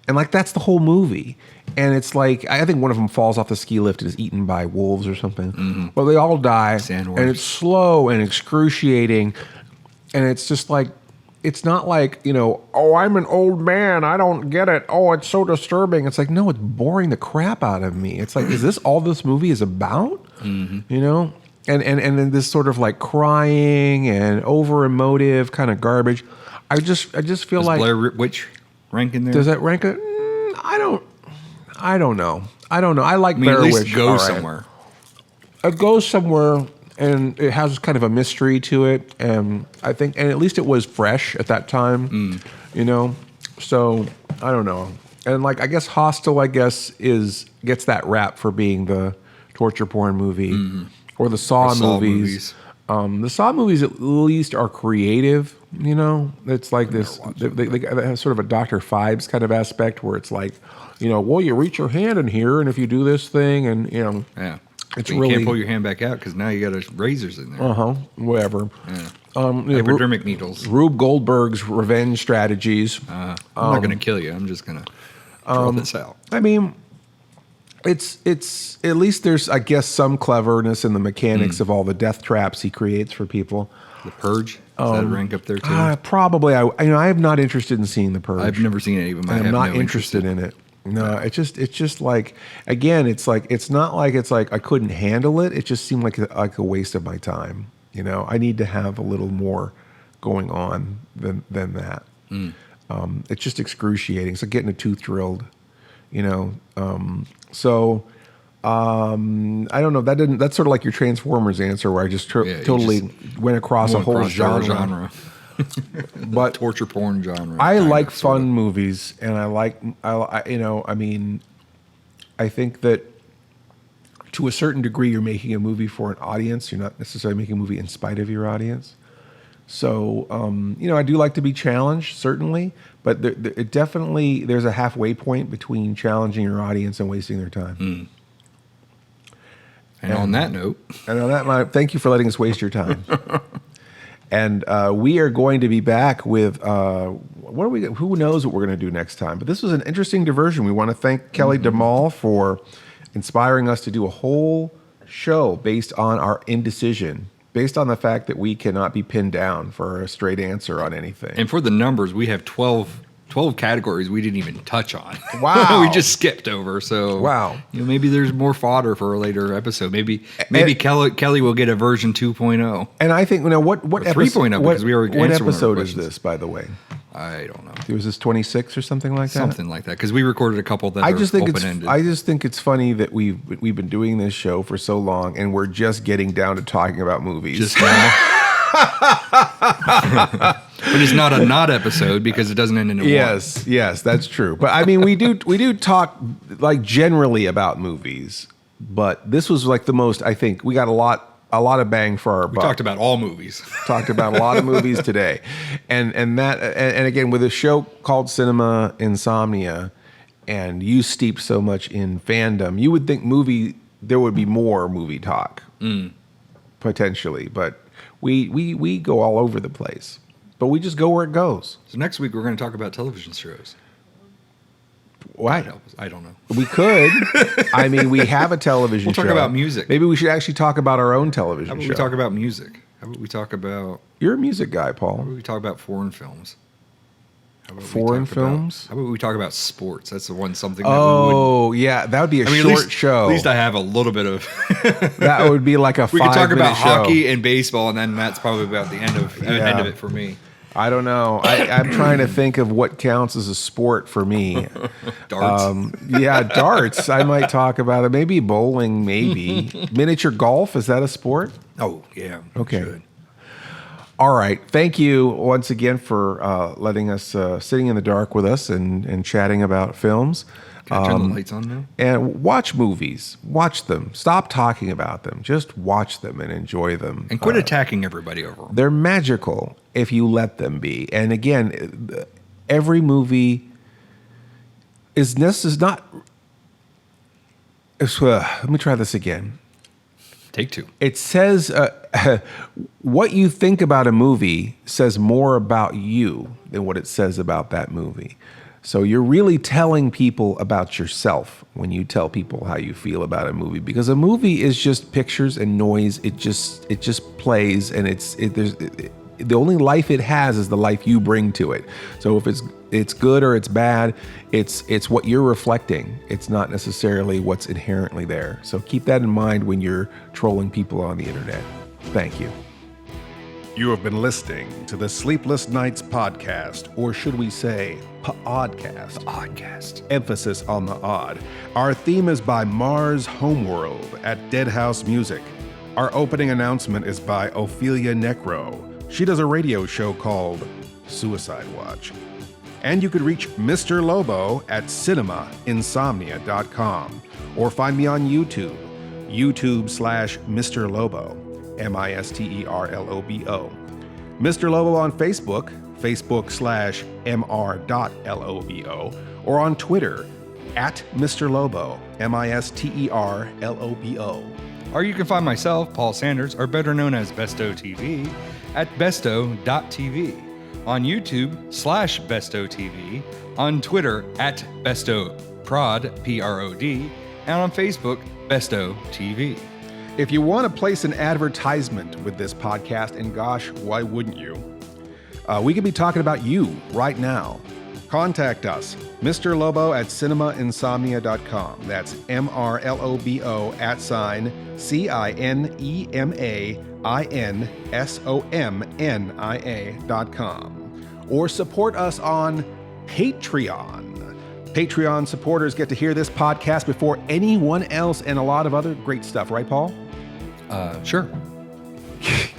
And like, that's the whole movie. And it's like, I think one of them falls off the ski lift and is eaten by wolves or something. Well, they all die. Sandworms. And it's slow and excruciating. And it's just like, it's not like, you know, oh, I'm an old man, I don't get it. Oh, it's so disturbing. It's like, no, it's boring the crap out of me. It's like, is this all this movie is about? You know? And then this sort of like crying and over emotive kind of garbage. I just feel Does like Blair Witch rank in there? does that rank it? I don't know. I like Blair at least Witch. go all right. somewhere. It goes somewhere, and it has kind of a mystery to it. And I think, and at least it was fresh at that time, you know. So I don't know. And like, I guess Hostel, gets that rap for being the torture porn movie. Or the Saw movies. The Saw movies at least are creative, you know? It's like this, they have sort of a Dr. Phibes kind of aspect where it's like, you know, well, you reach your hand in here, and if you do this thing, and, you know. Yeah. It's but you really, can't pull your hand back out because now you got razors in there. Whatever. Yeah. Hypodermic needles. Rube Goldberg's revenge strategies. I'm not going to kill you. I'm just going to throw this out. I mean, it's at least there's, I guess, some cleverness in the mechanics of all the death traps he creates for people. The Purge? Does that rank up there too? Probably. I am not interested in seeing The Purge. I've never seen any of them. I'm not interested in it. No, it's just like, again, it's like, it's not like it's like I couldn't handle it. It just seemed like a waste of my time. You know, I need to have a little more going on than that. It's just excruciating. It's like getting a tooth drilled, you know. I don't know. That's sort of like your Transformers answer, where I just totally went across a whole genre. But torture porn genre. I like fun movies, and I think that to a certain degree, you're making a movie for an audience. You're not necessarily making a movie in spite of your audience. So, I do like to be challenged, certainly, but there's a halfway point between challenging your audience and wasting their time. And on that note, thank you for letting us waste your time. And we are going to be back with who knows what we're going to do next time. But this was an interesting diversion. We want to thank Kelly DeMall for inspiring us to do a whole show based on our indecision, based on the fact that we cannot be pinned down for a straight answer on anything. And for the numbers, we have 12 categories we didn't even touch on. Wow. We just skipped over. So wow. Maybe there's more fodder for a later episode. Maybe Kelly will get a version 2.0. And I think, what episode? 3.0 because we already what answered one of episode our is this, by the way? I don't know. Was this 26 or something like that? Something like that, because we recorded a couple that are open-ended. I just think it's funny that we've been doing this show for so long, and we're just getting down to talking about movies. Just now. But it's not a not episode because it doesn't end in a one. Yes, that's true. But I mean, we do talk like generally about movies, but this was like the most. I think we got a lot of bang for our buck. We talked about all movies. Talked about a lot of movies today, and again with a show called Cinema Insomnia, and you steeped so much in fandom, you would think there would be more movie talk potentially, but we go all over the place. But we just go where it goes. So next week we're going to talk about television shows. Why? I don't know. We could. I mean, we have a television show. We'll talk about music. Maybe we should actually talk about our own television show. How about we talk about music? How about we talk about... You're a music guy, Paul. How about we talk about foreign films? Foreign films? How about we talk about sports? That's the one something that we would... yeah. That would be a short show. At least I have a little bit of... That would be like a 5-minute show. We could talk about hockey and baseball, and then that's probably about the end of it for me. I don't know. I'm trying to think of what counts as a sport for me. Darts. Darts. I might talk about it. Maybe bowling, maybe. Miniature golf, is that a sport? Oh, yeah. Okay. Should. All right. Thank you once again for letting us, sitting in the dark with us and chatting about films. Can I turn the lights on now? And watch movies. Watch them. Stop talking about them. Just watch them and enjoy them. And quit attacking everybody over them. They're magical if you let them be. And again, every movie is not... let me try this again. Take two. It says what you think about a movie says more about you than what it says about that movie. So you're really telling people about yourself when you tell people how you feel about a movie, because a movie is just pictures and noise. It just plays, and the only life it has is the life you bring to it. So if it's good or it's bad, it's what you're reflecting. It's not necessarily what's inherently there. So keep that in mind when you're trolling people on the internet. Thank you. You have been listening to the Sleepless Knights podcast, or should we say pODDcast. pODDcast. Emphasis on the odd. Our theme is by Mars Homeworld at Dead House Music. Our opening announcement is by Ophelia Necro. She does a radio show called Suicide Watch. And you could reach Mr. Lobo at cinemainsomnia.com, or find me on YouTube, YouTube/Mr. Lobo. MISTERLOBO. Mr. Lobo on Facebook, Facebook/MR.LOBO, or on Twitter at Mr. Lobo, MISTERLOBO. Or you can find myself, Paul Sanders, or better known as Bestow TV, at Bestow.tv, on YouTube /Bestow TV, on Twitter at Bestow Prod, PROD, and on Facebook, Bestow TV. If you want to place an advertisement with this podcast, and gosh, why wouldn't you? We could be talking about you right now. Contact us, Mr. Lobo at cinemainsomnia.com. That's MRLOBO @CINEMAINSOMNIA.com. Or support us on Patreon. Patreon supporters get to hear this podcast before anyone else, and a lot of other great stuff, right, Paul? Sure.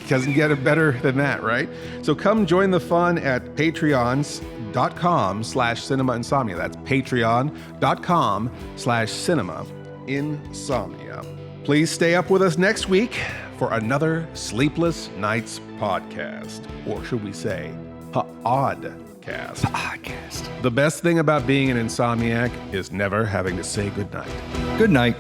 Doesn't get it better than that, right? So come join the fun at patreons.com/cinema-insomnia. That's patreon.com/cinema-insomnia. Please stay up with us next week for another Sleepless Knights podcast. Or should we say, pODDcast. pODDcast. The best thing about being an insomniac is never having to say goodnight. Good night.